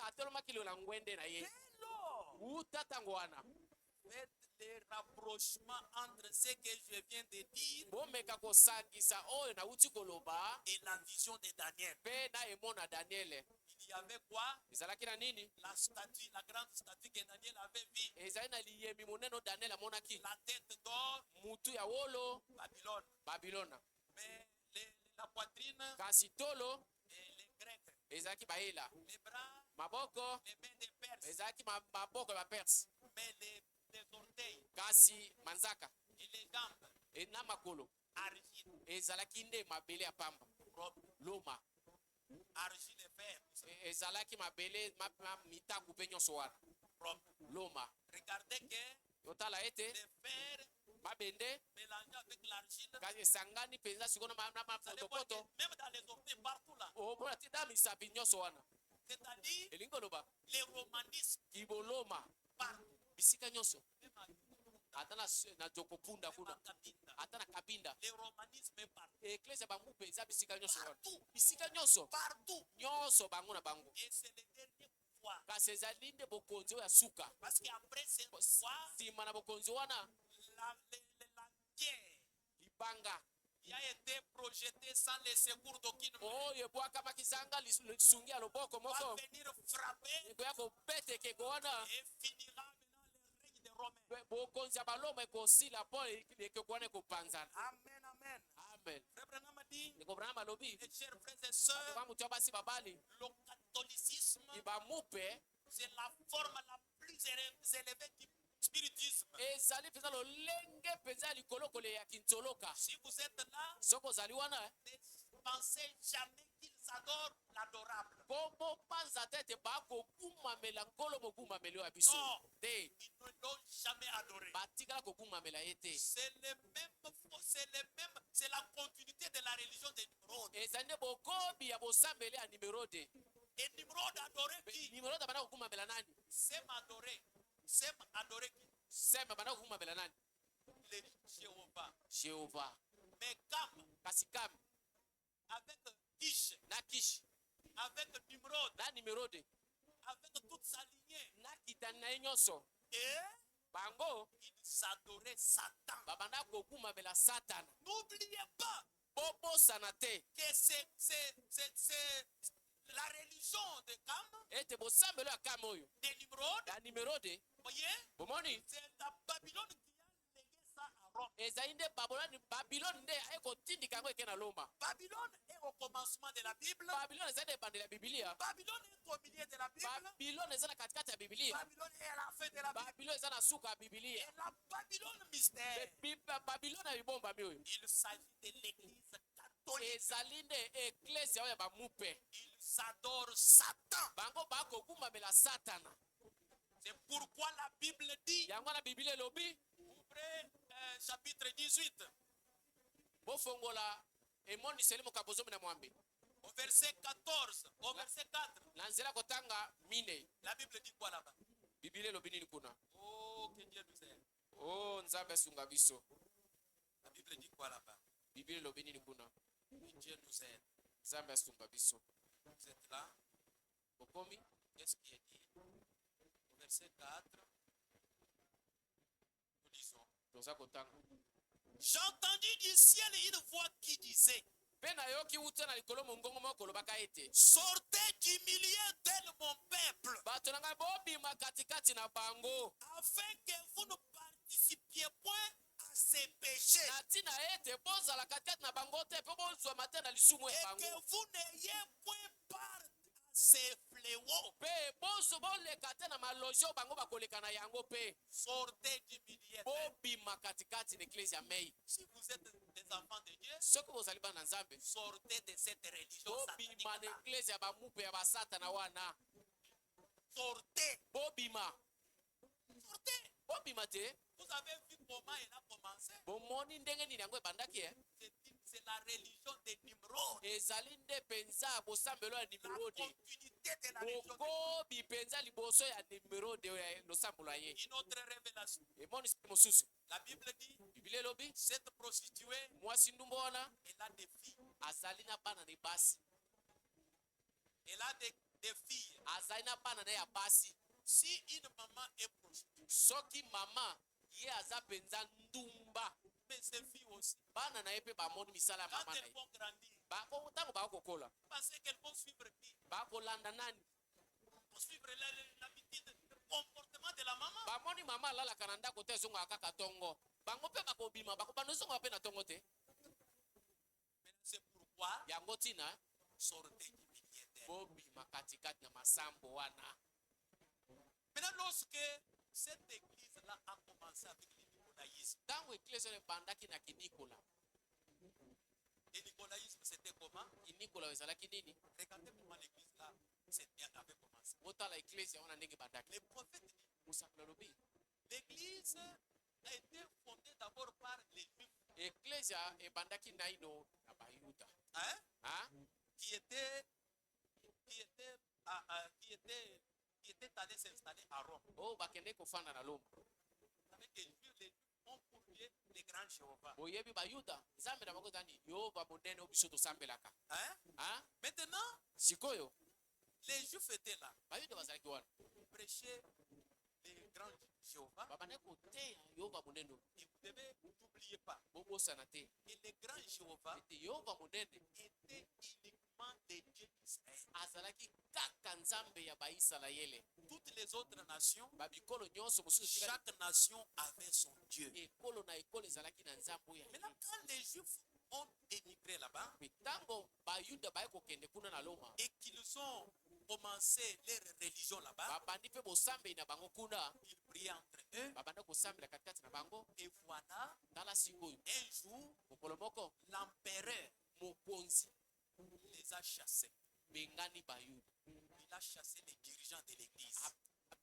atelemaki lola ngwende na ye. Dès lors, uta ntango wana faites les rapprochements entre ce que je viens de dire bomeka kosangisa oyo nauti koloba et la vision de Daniel. mpe na emona daniele. Il y avait quoi? ezalaki na nini? La statue, la grande statue que Daniel avait vue. ezali na liyemi monene daniele amonaki. La tête d'or, mutu ya wolo Babylone. babilona Mais la poitrine, kasi tolo les Grecs. ezalaki bayela. Les bras, maboko les mains des Perses. ezalaki maboko ya baperse. Mais les orteils kasi manzaka et les jambes, na makolo argile, ezalaki nde mabele ya pamba. robe, loma argile et fer, ezalaki mabele mitaku mpe nyonso wana robe. loma. Regardez que yotala ete le fer mabende mélangé avec l'argile, kasi esangani mpenza sikoyo na vous allez voir que mapotopoto même dans les orteils partout là, omona te na misapi nyonso wana. c'est-à-dire elingi koloba les romanismes kiboloma partout. bisika nyonso Même à ata na jokopunda kuna Kabinda. ata na kabinda Les romanismes partout. eklese bango mpe eza bisika nyonso wana. Partout. bisika nyonso Partout. nyonso bango na bango. Et c'est le dernier pouvoir. kasi ezali nde bokonzi oyo ya suka. Parce qu'après ce pouvoir, nsima na bokonzi wana la guerre libanga qui a été projetée sans le secours d'aucune main oyo ebwakamaki zanga lisungi ya loboko va moko venir frapper ekoya kobeta ekeko wana. et finira maintenant le règne des Romains. bokonzi ya baloma ekosila mpo ekeko wana ekopanzana. Amen, amen. amen. Frère Branham a dit, ekobranama malobi mes chers frères et sœurs, bamutu ya basi babali le catholicisme, ibamupe c'est la forme la plus élevée du spiritisme. ezali mpenza lolenge mpenza ya likolokole ya kinzoloka. Si vous êtes là, soki ozali wana ne pensez jamais qu'ils adorent l'adorable. po bopanza te ete bakokumamela nkolo mokumameli oyo ya biso Non, te. ils ne l'ont jamais adoré. batikala kokumamela ye te. C'est la continuité de la religion de Nimrod. ezali nde bokobi ya bosambeli ya nimerode. Et Nimrod adorait qui? nimerode abanda kokumamela nani? Sem adorait. Sem adorait qui? seme abanda kokumamela nani? Les Jéhovah. jehova. Mais Cam, kasi kami avec Kish, na kishi avec Nimrod, na nimerode avec toute sa lignée, na kitani na ye nyonso et bango ils adoraient Satan. babanda kokumamela satana. N'oubliez pas bobosana te que c'est la religion de Cam, ete bosambelo ya kami oyo de Nimrod. ya nimerode Voyez, bomoni c'est la Babylone qui a légué ça à Rome. ezali nde babiloni nde ekotindika yango eke na loma. Babylone est au commencement de la Bible. babiloni eza nde ebandeli ya bibilia. Babylone est au milieu de la Bible. babiloni eza na katikati ya bibilia. Babylone est à la fin de la Bible. babiloni eza na suka ya bibilia. Et la Babylone mystère. babiloni ya bibombami oyo Il s'agit de l'église catholique. catholiques. ezali nde eklesia oyo ya bamupe Ils adorent Satan. bango bakokumamela satana C'est pourquoi la Bible dit, yango wana bibili elobi ouvrez chapitre 18, bofongola emoniseli mokambo zomi na mwambe au verset 14, au verset 4. na nzela kotanga minei La Bible dit quoi là-bas? bibili elobi nini kuna Oh, que Dieu nous aide. o nzambe asunga biso La Bible dit quoi là-bas? bibili elobi nini kuna Que Dieu nous aide. nzambe asunga biso Vous êtes là? bokomi Qu'est-ce qui est dit? Au verset 4, nous lisons. toza kotanga J'ai entendu du ciel une voix qui disait, mpe nayoki wuta na likolo mongongo moko kolobaka ete sortez du milieu de mon peuple, bato na ngai bobima katikati na bango afin que vous ne participiez point à ces péchés, na ntina ete bozala katikati na bango te mpe bozwama te na lisumu et ya que bango vous n'ayez point part à ces fléaux. mpe boleka te na malozi oyo bango bakoleka na yango mpe Sortez du milieu. bobima katikati na eklesi ya mei Si vous êtes des enfants de Dieu, soki bozali bana na nzambe sortez de cette religion satanique. bobima na eklesi ya bamupe ya basatana wana Sortez. bobima Sortez. bobima te Vous avez vu comment elle a commencé? bomoni ndenge nini yango ebandaki C'est la religion de Nimrod. ezali nde mpenza bosambelo ya La nimerode continuité de la religion de bokobi mpenza liboso ya nimerode losambolo ya ye Une autre révélation. emoniseli mosusu La Bible dit, biblia elobi cette prostituée, mwasi ndumba wana elle a des filles. azali na bana na basi Elle a des filles. azali na bana na ye ya basi Si une maman est prostituée, soki mama ye aza mpenza ndumba mais ses filles aussi, bana na ye mpe bamoni misala ya quand mama na elles ye vont grandir, ntango bakokola parce qu'elles vont suivre qui? bakolanda nani Pour suivre l'habitude, le comportement de la maman. bamoni mama alalaka na ndako te ezongaka kaka tongo bango mpe bakobima bakobanda ezongaka mpe na tongo te Mais c'est pourquoi yango ntina sortez du milieu d'elle. bobima katikati na masambo wana Maintenant, lorsque cette église-là a commencé avec le nicolaïsme, ntango eklesi oyo ebandaki na kinikola le nicolaïsme c'était comment? kinikola oyo ezalaki nini Regardez comment l'église-là avait commencé. botala eklesi wana ndenge ebandaki Les prophètes disent, mosapi alobi l'église a été fondée d'abord par les juifs, eklesia ebandaki naino na bayuda hein, ah? qui étaient allés s'installer à Rome. oyo bakende kofanda na loma Avec les juifs ont pour Dieu les grands Jéhovah. boyebi bayuda nzambe na bango ezali yehova monene oyo biso tosambelaka Hein? ah? Maintenant, sikoyo les juifs étaient là. bayuda bazalaki wana Ils prêchaient les grands Jéhovah. babandaki koteya yehova monene oyo Et vous devez, n'oubliez pas, bobosana te et les grands Jéhovah ete yehova monene étaient uniquement des dieux d'Israël. azalaki kaka nzambe ya baisraele Toutes les autres nations, babikolo nyonso mosusu tika chaque nation avait son Dieu. ekolo na ekolo ezalaki na nzambe oyo ya ye. Maintenant, quand les Juifs ont émigré là-bas Mpe ntango bayuda baye kokende kuna na loma et qu'ils ont commencé leur religion là-bas, babandi mpe bosambeli na bango kuna ils priaient entre eux. babanda kosambela katikati na bango Et voilà, tala sikoyo un jour, mokolo moko l'empereur mokonzi les a chassés. bengani bayuda Il a chassé les dirigeants de l'église.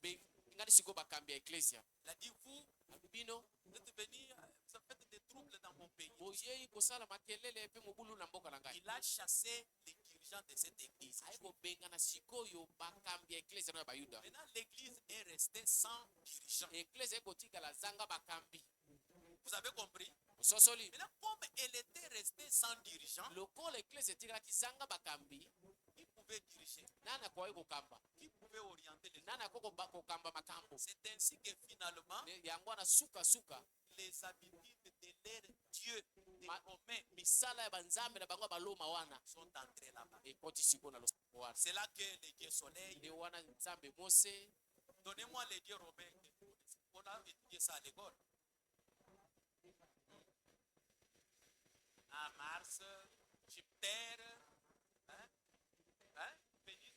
bengani sikoyo bakambi ya eklesia Il a dit, vous abibino êtes venus, vous faites des troubles dans mon pays. boyei kosala makelele mpe mobulu na mboka na ngai Il a chassé les dirigeants de cette église. aye kobengana sikoyo bakambi ya eklesia no ya bayuda Maintenant, l'église est restée sans dirigeant. eklesia ekotikala zanga bakambi Vous avez compris? ososoli Maintenant, comme elle était restée sans dirigeant, lokola eklesia etikalaki zanga bakambi qui pouvait diriger? nani akoki kokamba Qui pouvait orienter les gens? nani akoki kokamba makambo C'est ainsi que finalement, yango wana sukasuka les habitudes de leur Dieu, des Romains, misala ya banzambe na bango ya baloma wana sont entrés là-bas. ekoti sikoyo na losambo wana C'est là que le Dieu soleil, nde wana nzambe mose donnez-moi les dieux romains. On a étudié ça à l'école. À Mars, Jupiter, hein? Hein? Vénus.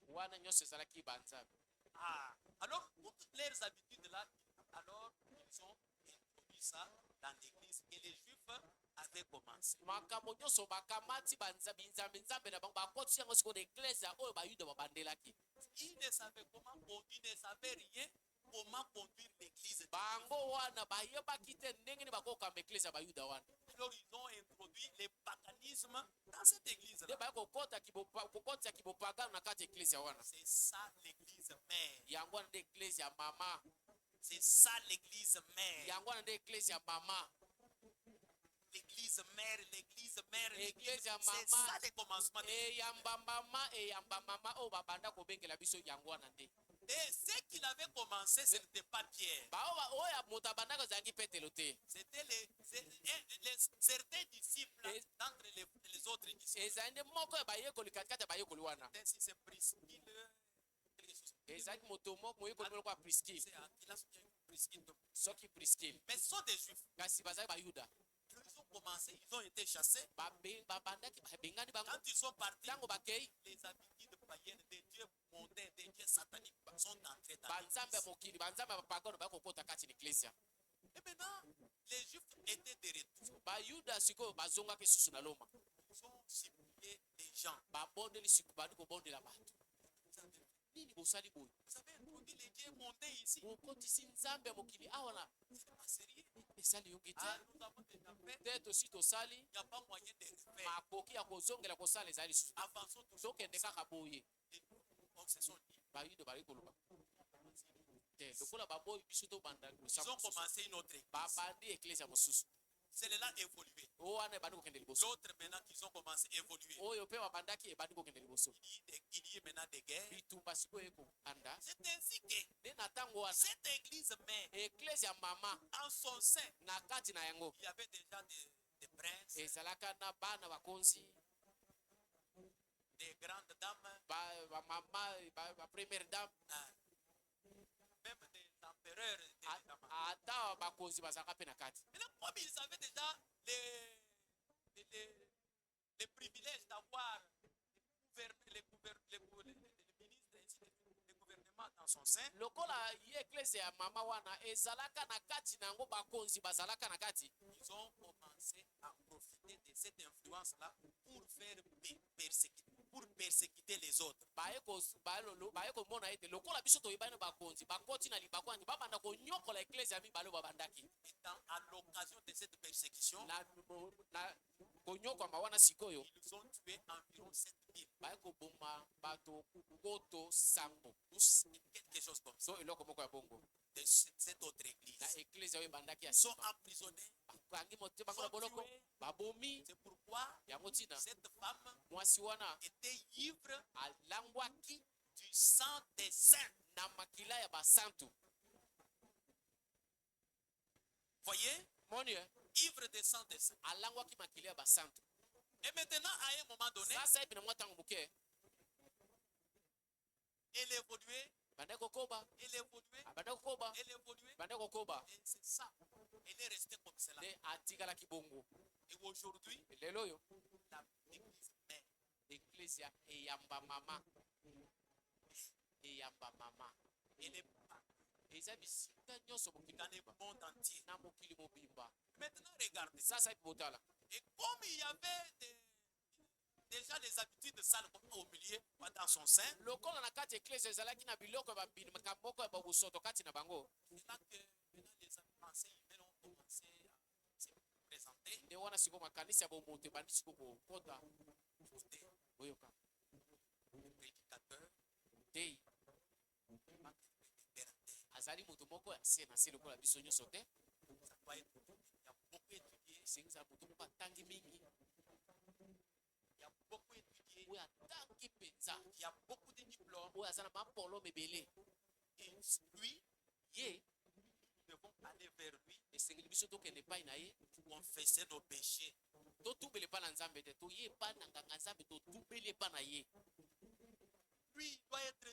wana nyonso ezalaki banzambe Ah, alors, toutes leurs habitudes là, alors, ils ont introduit ça dans l'église. Et les Juifs avaient avait commencé. makambo nyonso bakamati binzambe nzambe na bango bakotisi yango sikoyo na eklezia oyo bayuda babandelaki. Ils ne savaient rien comment conduire l'église. Bango wana bayebaki te ndenge nini bakokamba eklezia bayuda wana. Alors ils ont introduit le paganisme dans cette église. Nde baye kokotisa kibopagano na kati eklezia wana. C'est ça l'église mère. Yango wana nde eklezia mama. C'est ça l'église mère. Yango wana nde eklezia mama. L'église mère, l'église mère, Église ya c'est mama. ça le commencement. Eyamba mama o babanda kobengela biso yango wana nde. Et ce qu'il avait commencé, ce n'était pas Pierre. Oya moto abandaka ezalaki Petelo te. C'était certains disciples d'entre les autres disciples. Ezali nde moko ya bayekoli katikati ya bayekoli wana. Si c'est Priscille, quelque chose. Ezalaki moto moko moyekoli moko ya Priskile. C'est Aquilas, Priscille. Soki Priskile. Mais ce sont des juifs. Kasi bazali bayuda. Ils ont commencé, ils ont été chassés. Babandaki babengani bango. Quand ils sont partis, Tango bakei. les habitudes païennes des dieux mondains, des dieux sataniques sont entrés dans Banzambe l'église. mokili, banzambe bapagano bakokota kati na eklezia. Et maintenant, les juifs étaient de retour. Bayuda sikoyo bazongaki susu na loma. Ils ont supplié les gens. Babondeli siku bandi kobondela bato. Nini bosali boye? Vous avez introduit les dieux mondains ici. Bokotisi nzambe ya mokili awa na. C'est pas sérieux. Esali yongi te. Ah, nous avons déjà fait. Te tosi tosali. Il n'y a pas moyen de refaire. Makoki ya kozongela kosala ezali lisusu. Avançons toujours. Tokende kaka boye. Donc, ce sont dit. Bayuda bali koloba. Te lokola baboyi biso tobanda Ils kosala ont mosusu. commencé une autre église. Babandi eklezia mosusu. Celle-là a évolué. O wana ebandi kokende liboso. D'autres maintenant qui ont commencé à évoluer. Oyo mpe babandaki ebandi kokende liboso. Il y a maintenant des guerres. Bitumba sikoyo ekokanda. C'est ainsi que Nde na ntango wana cette église mère, eklezia mama en son sein, na kati na yango il y avait déjà des princes, ezalaka na bana bakonzi des grandes dames, bamama première dame même des empereurs. ata bakonzi bazalaka mpe na kati. Maintenant, comme ils avaient déjà les privilèges d'avoir les ministres, ainsi de suite, le gouvernement dans son sein, lokola ye eklezia ya mama wana ezalaka na kati na yango bakonzi bazalaka na kati. ils ont commencé à profiter de cette influence-là pour persécuter les autres. baye komona ete lokola biso toyebani bakonzi bakoti na libakwani babanda konyokola eklezia mibale babandaki Et à l'occasion de cette persécution, na konyokwama wana sikoyo ils ont tué environ 7000. baye koboma bato nkoto sango Quelque chose comme ça. so eloko moko ya bongo De cette autre église. na eklezia oyo ebandaki ya Ils sont sima emprisonnés. bakangi motema bango na boloko babomi C'est pourquoi yango ntina cette femme mwasi wana était ivre alangwaki du sang des saints. na makila ya basantu. Voyez? Moni Ivre du sang des saints. alangwaki makila ya basantu. Et maintenant, à un moment donné, Sasa epi na mwa ntango moke elle évoluait, banda kokoba elle évoluait, banda kokoba elle évoluait. banda kokoba Et c'est ça. Elle est restée comme cela. nde atikalaki bongo. Et aujourd'hui, Lelo oyo l'église mère, eklezia eyamba mama eyamba mama elle est eza bisika nyonso mokili dans le mobimba monde entier. na mokili mobimba. Maintenant, regardez ça. Sasa epi botala Et comme il y avait déjà les habitudes sales au milieu, dans son sein, lokola na kati eklezia ezalaki na biloko ya babinaka moko ya babusoto kati na bango c'est là que maintenant les pensées humaines ont commencé à se présenter. nde wana sikoyo makanisa ya bomoto ebandi sikoyo kokota Écoutez, oyoka le prédicateur, tei pas libérateur. azali moto moko ya se na se lokola biso nyonso te Ça doit être, il y a beaucoup étudié, esengisa moto moko atangi mingi il y a beaucoup étudié, oyo atangi mpenza il y a beaucoup de diplômes. oyo aza na mapolome ebele Et lui, ye nous devons aller vers lui esengeli biso tokende epai na ye pour confesser nos péchés. totumbela epai na nzambe te toye epai na nganga nzambe totumbeli epai na ye Lui, il doit être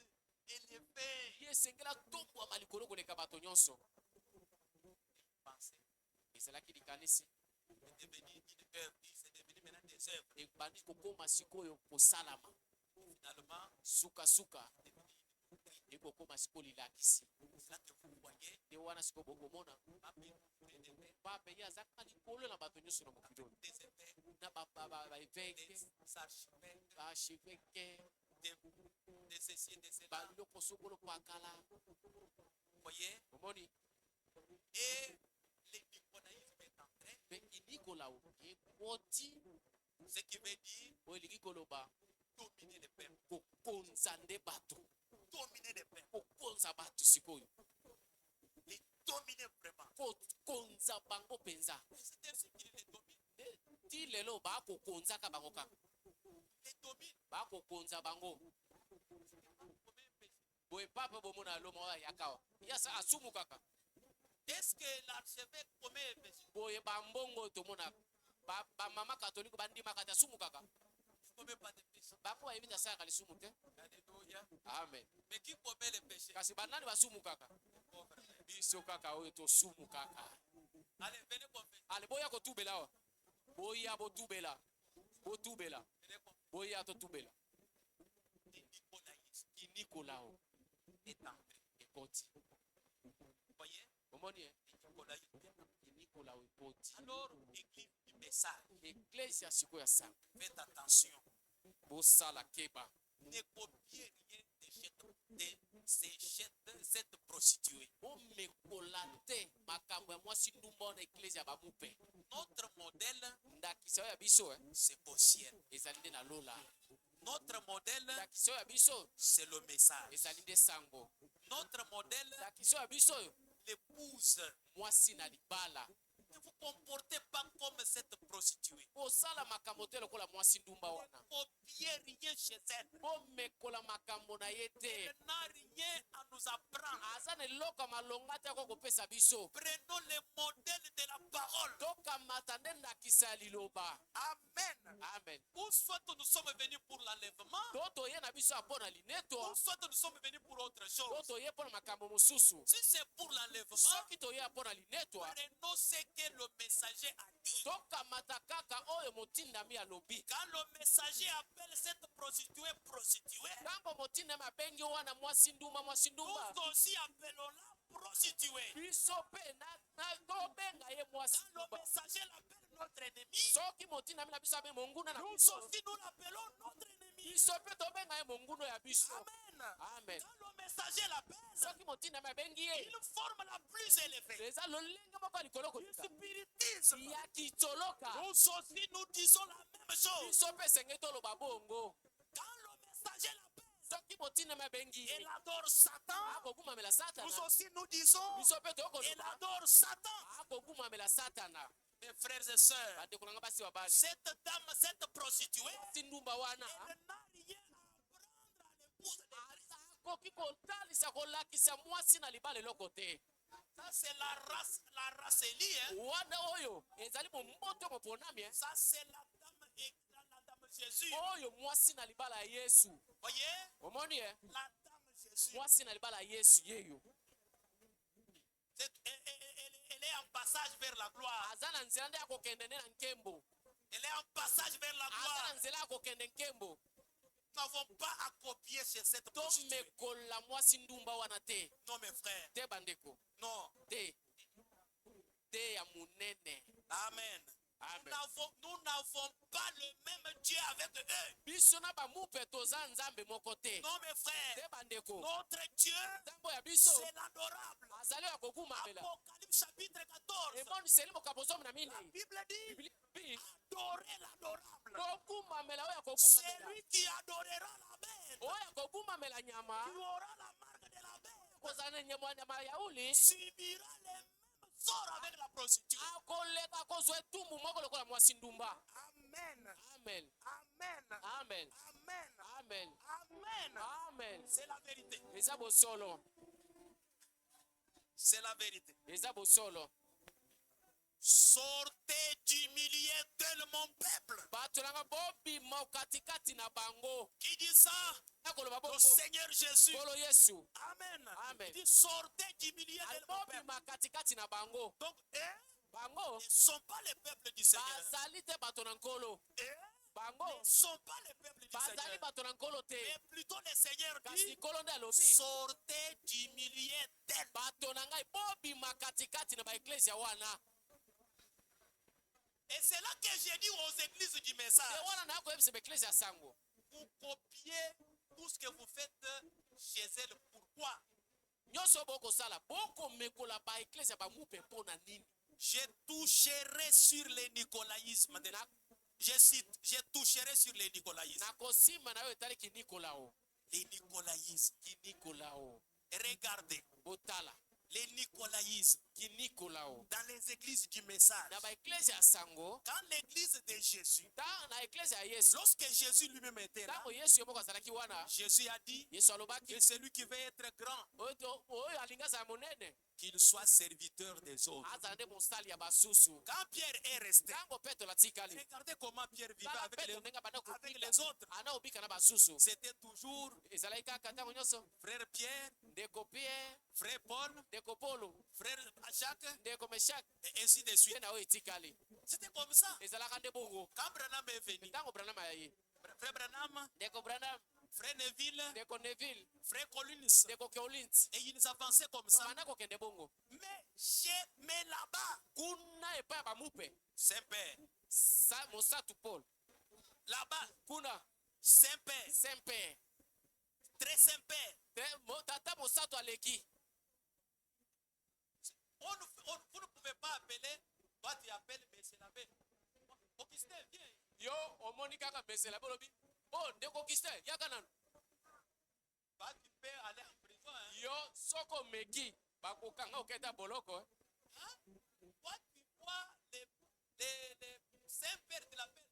élevé. ye esengeli atombwama likolo koleka bato nyonso. Penser. Ezalaki likanisi C'est devenu une œuvre, c'est devenu maintenant des œuvres. ebandi kokóma sikoyo kosalama Finalement, sukasuka c'est devenu une doctrine. ekokoma siko lilakisi C'est là que vous voyez nde wana siko bokomona pape ye azaka likolo na bato nyonso na mokili oyo des évêques, na baeveke des archevêques, baarcheveke de ceci et de cela. baloko sokolo pakala Vous voyez? omoni Et le niconaïsme est entré, mpe inikola ekoti ce qui veut dire oyo elingi koloba dominer les peuples. kokonza nde bato Dominer les peuples. kokonza bato sikoyo Les dominer vraiment. kokonza bango mpenza C'est ainsi qu'il les domine. ti lelo bakokonzaka bango kaka Les domine. bakokonza bango boye pape bomona lo moko ayaka awa yasa asumu kaka Est-ce que l'archevêque commet un péché? boye bambongo tomona bamama katolike bandimaka te asumu kaka Il ne commet pas de péché. bango bayebi te asalaka lisumu te Alléluia. amen Mais qui commet les péchés? kasi banani basumu kaka biso kaka oyo tosumu kaka Allez, venez confesser. ale boya kotubela awa boya botubela botubela Venez confesser. boya totubela Le niconaïsme kinikolao est entré. ekoti Vous voyez? omoni Le niconaïsme est entré. kinikolao ekoti Alors, église du message, eklesia sikoyo ya sango faites attention. bosala keba Ne copiez rien de cette prostituée. omekola te makambo ya mwasi ndumba wana eklesia ya bamupe Notre modèle, ndakisa oyo ya biso c'est Bossienne. ezali nde na lola Notre modèle, ndakisa oyo ya biso c'est le message. ezali nde sango Notre modèle, ndakisa oyo ya biso oyo l'épouse. mwasi na libala Ne vous comportez pas comme cette prostituée. kosala makambo te lokola mwasi ndumba Ne wana copiez rien chez elle. omekola makambo na ye te Elle n'a rien à nous apprendre. aza na eloko ya malonga te yako kopesa biso Prenons les modèles de la parole. tokamata nde ndakisa ya liloba Amen. amen Ou soit nous sommes venus pour l'enlèvement, to toye na biso ya mpo na ou lineto soit nous sommes venus pour autre to chose. toye mpo na makambo mosusu Si c'est pour l'enlèvement, soki toye mpo na linetwa prenons ce que le messager a dit. tokamata kaka oyo motindami alobi Quand le messager appelle cette prostituée prostituée, ntango motindami abengi wana mwasi ndumba nous aussi appelons-la prostituée. biso mpe tobenga ye mwasi Quand le ndumba messager l'appelle notre ennemi, soki motindami na biso abe monguna na nous biso aussi nous l'appelons notre ennemi. biso mpe tobenga ye monguno ya biso Amen. amen Quand le messager l'appelle, soki motindami abengi ye il forme la plus élevée. eza lolenge moko ya likolo Du koleka spiritisme. ya kitoloka Nous aussi nous disons la même chose. biso mpe esengeli toloba bongo Quand le messager l'appelle, soki motindami abengi elle ye adore Satan. akogumamela satana Nous aussi nous disons, biso mpe elle tokoloba adore Satan. akogumamela satana Mes frères et sœurs, bandeko nanga basi babali cette dame, cette prostituée, tindumba wana elle n'a rien à apprendre à l'épouse de Christ. akoki kotalisa kolakisa mwasi na libala eloko te Ça, c'est la race Élie, hein. wana oyo ezali momboto moponami Ça, c'est la dame Jésus. oyo mwasi na libala ya yesu Voyez, omoni la dame Jésus. mwasi na libala ya yesu yeyo Elle est en passage vers la gloire. aza na nzela nde akokende nde na nkembo Elle est en passage vers la aza na gloire. nzela akokende nkembo Nous n'avons pas à copier chez cette prostituée. tomekola mwasi ndumba wana te Non, mes frères. te bandeko Non. te te ya monene Amen. amen Nous n'avons pas le même Dieu avec eux. biso na bamupe toza nzambe moko te Non, mes frères. te bandeko Notre Dieu, nzambo ya biso c'est l'adorable. azali ya kokumamela Apocalypse chapitre 14. emoniseli mokambo zomi na La minei Bible dit, Biblia adorez l'adorable. kokumamela oyo ya kokumamela Celui qui adorera la bête, oyo ya kokumamela nyama qui aura la marque de la bête, kozala na nyama ya uli subira les mêmes sorts avec la prostituée. akoleka kozwa etumbu moko lokola mwasi ndumba Amen. amen Amen. amen Amen. amen Amen. amen C'est la vérité. eza bosolo C'est la vérité. eza bosolo Sortez du milieu de mon peuple. bato nanga bobima katikati na bango Qui dit ça? nakoloba Le bongo Seigneur Jésus. kolo yesu Amen. Amen. Il dit sortez du milieu ali de mon peuple. bobima katikati na bango Donc, bango ils ne sont pas les peuples du Seigneur. bazali te bato na nkolo Eux, bango ne sont pas les peuples du bazali Seigneur. bato na nkolo te Mais plutôt le Seigneur kasi dit, nkolo nde alobi sortez du milieu d'elle. bato na ngai bobima katikati na baeklesia wana Et c'est là que j'ai dit aux églises du message, te wana nakoyebisa baeklesia ya sango vous copiez tout ce que vous faites chez elle. Pourquoi? nyonso bokosala bokomekola baeklesia bamupe mpo na nini Je toucherai sur le nicolaïsme. Je toucherai sur le nicolaïsme. nakosimba na yo etali kinikolao Le nicolaïsme. kinikolao Regardez, botala le nicolaïsme kinikolao dans les églises du message. na baeklesia ya sango Quand l'église de Jésus, na eklesia ya yesu lorsque Jésus lui-même était là, ntango yesu yo moko azalaki wana Jésus a dit yesu alobaki que celui qui veut être grand, oyo alingi azala monene qu'il soit serviteur des autres. azala nde mosali ya basusu Quand Pierre est resté, ntango petro atikali regardez comment Pierre vivait tala avec petro ndenge abanda avec les autres. anaobika na basusu C'était toujours ezalaki kaka ntango nyonso frère Pierre, ndeko pierre frère Paul, ndeko polo frère Jacques, ndeko meshak et ainsi de suite. nde na oyo etikali C'était comme ça. ezalaka nde bongo Quand Branham est venu, ntango branam ayaye frère Branham, ndeko branam frère Neville, ndeko neville frère Collins, ndeko collins et ils avançaient comme ça. banda kokende bongo Mais là-bas, kuna epai ya bamupe Saint-Père, mosatu paul là-bas, kuna Saint-Père, saint-père très Saint-Père. tata mosatu aleki Vous ne pouvez pas appeler, toi tu appelles, mais c'est la paix. Augustin, viens. yo omoni kaka mesela bolobi o ndeko kistin yaka nanu Toi tu peux aller en prison. Hein? yo soko omeki bakokanga oketa boloko Hein? Toi tu vois les Saint-Père de la paix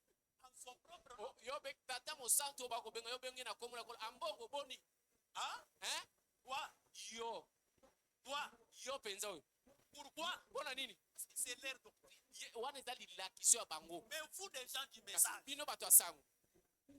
en son propre nom. yo tata mosantu oyo bakobenga yo bengi na komo na kola ambongo boni Hein? hein Toi, yo mpenza oyo pourquoi? mpona nini Parce que c'est leur doctrine. wana eza lilakiso ya bango Mais vous, des gens du kasi message, bino bato ya sango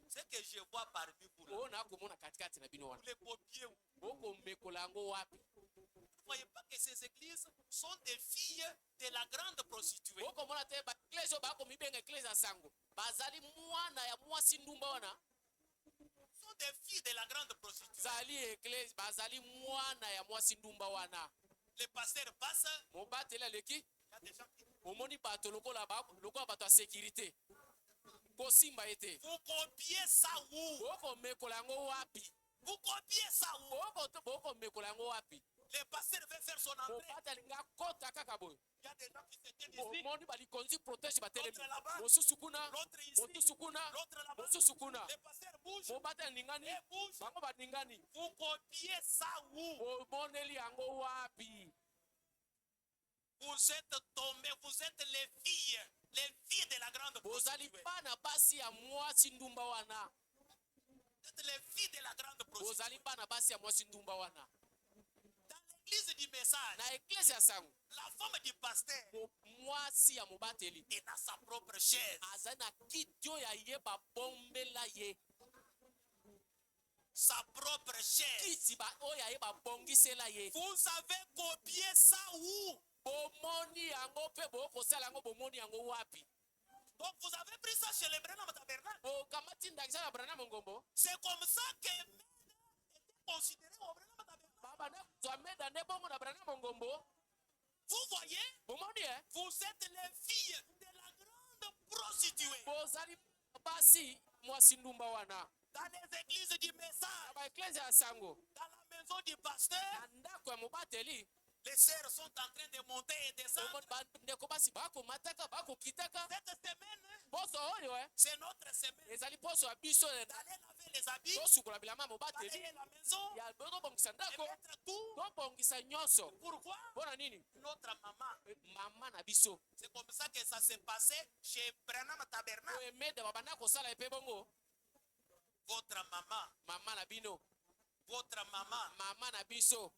ce que je vois parmi vous là, oyo nakomona katikati na bino vous wana les copiez. bokomekola yango wapi Vous ne voyez pas que ces églises sont des filles de la grande prostituée. bokomona te baeklese oyo bakomibenga eklese ya sango bazali mwana ya mwasi ndumba wana Ce sont des filles de la grande prostituée. zali eklese bazali mwana ya mwasi ndumba wana Les pasteurs passent, mobateli aleki il y a des gens qui... omoni bato lokola bato ya sécurité kosimba ye te Vous copiez ça où? bokomekola yango wapi Vous copiez ça où? bokomekola yango wapi Les pasteurs veulent faire son entrée. mobata alingi akota kaka boye Il y a des gens qui se tiennent ici, omoni balikonzi protège batelemi l'autre là-bas, mosusu kuna l'autre ici, mosusu kuna l'autre là-bas. mosusu kuna Les pasteurs bougent mobata alingani et bougent. bango balingani Vous copiez ça où? omoneli yango wapi Vous êtes tombés, vous êtes les filles de la grande bozali prostituée. bana basi ya mwasi ndumba wana Vous êtes les filles de la grande prostituée. bozali bana basi ya mwasi ndumba wana Dans l'église du message, na eklese ya sango la femme du pasteur mwasi ya mobateli est dans sa propre chaise. azali na kiti oyo aye babombela ye Sa propre chaise. kiti oyo aye babongisela ye Vous avez copié ça où? bomoni yango mpe bokosala yango bomoni yango wapi Donc vous avez pris ça chez les Branham Tabernacle. bokamati ndakisa na brana mongombo C'est comme ça que Mède était considéré au Branham Tabernacle. babanda kozwa meda nde bongo na brana mongombo Vous voyez, bomoni e vous êtes les filles de la grande prostituée. bozali basi mwasi ndumba wana Dans les églises du na message, baeklese ya sango dans la maison du pasteur, na ndako ya mobateli les sœurs sont en train de monter et descendre. omoni bandeko basi bakomataka bakokitaka Cette semaine, poso oyo e c'est notre semaine. ezali poso ya biso D'aller laver les habits, tosukola bilamba ya mobateli balayer la maison ya tobongisa et ndako mettre tout. tobongisa nyonso Pourquoi? mpona nini Notre maman. mama na biso C'est comme ça que ça s'est passé chez Branham Tabernacle. oyo emeda babanda kosala epe bongo Votre maman, mama na bino votre maman. mama na biso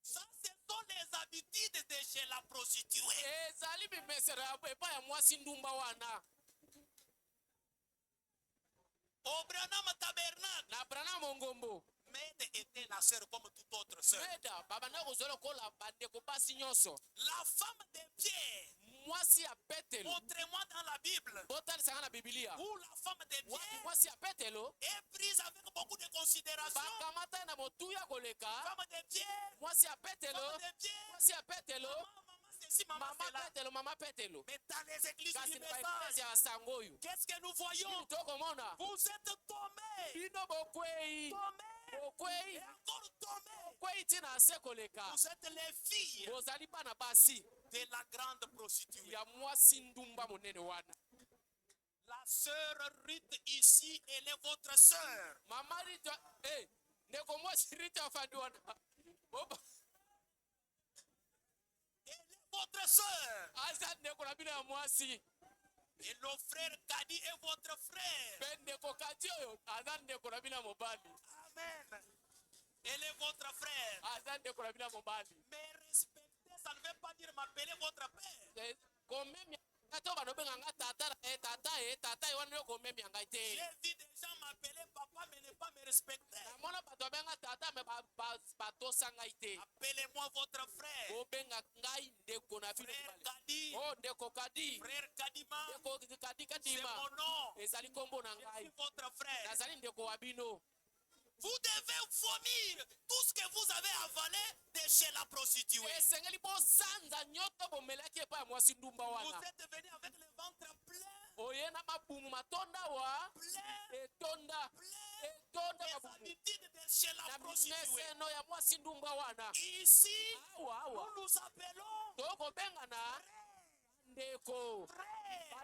Ça, ce sont les habitudes de chez la prostituée. ezali bimesero epai ya mwasi ndumba wana Au Branham Tabernacle, na brana mongombo Mède était la sœur comme toute autre sœur. meda babanda kozwa lokola bandeko basi nyonso La femme de Pierre mwasi ya petelo Montrez-moi dans la Bible botalisanga na bibilia où la femme de wapi bien mwasi ya petelo est prise avec beaucoup de considération. bakamata ye na motuya koleka Femme de bien, mwasi ya petelo femme de bien, mwasi ya petelo maman ceci, maman mama cela. petelo mama petelo Mais dans les églises kasi na universelles, baeklesi ya basango oyo qu'est-ce que nous voyons? tokomona Vous êtes tombés, bino bokwei tombés, bokwei et encore tombés. bokwei ntina se koleka Vous êtes les filles bozali bana basi de la grande prostituée. ya mwasi ndumba monene wana La sœur Ruth ici, elle est votre sœur. mama rita ndeko mwasi rita afandi wana Elle est votre sœur. aza ndeko na bino ya mwasi Et le frère Kadi est votre frère. mpe ndeko kati oyo aza ndeko na bino ya mobali Amen. Elle est votre frère. aza ndeko na bino ya mobali Mais respecter, ça ne veut pas dire m'appeler votre père. komemia to bano benganga tata ye wana yo komemia ngai te J'ai vu des gens m'appeler papa, mais ne pas me respecter. namona bato babenga tata me batosa ngai te Appelez-moi votre frère. bobenga ngai ndeko na bino Frère mobali Kadi. o ndeko kadi Frère Kadima. ndeko kadi C'est kadima mon nom. ezali kombo na Je ngai suis votre frère. nazali ndeko wa bino Vous devez vomir tout ce que vous avez avalé de chez la prostituée. esengeli bosanza nyoto bomelaki epai ya mwasi ndumba Vous wana êtes venu avec le ventre plein, oye na mabumu matonda wa plein, etonda plein etonda des mabumu habitudes de chez la na prostituée. mimeseno ya mwasi ndumba wana Ici, awa nous nous appelons tokobengana ndeko frères.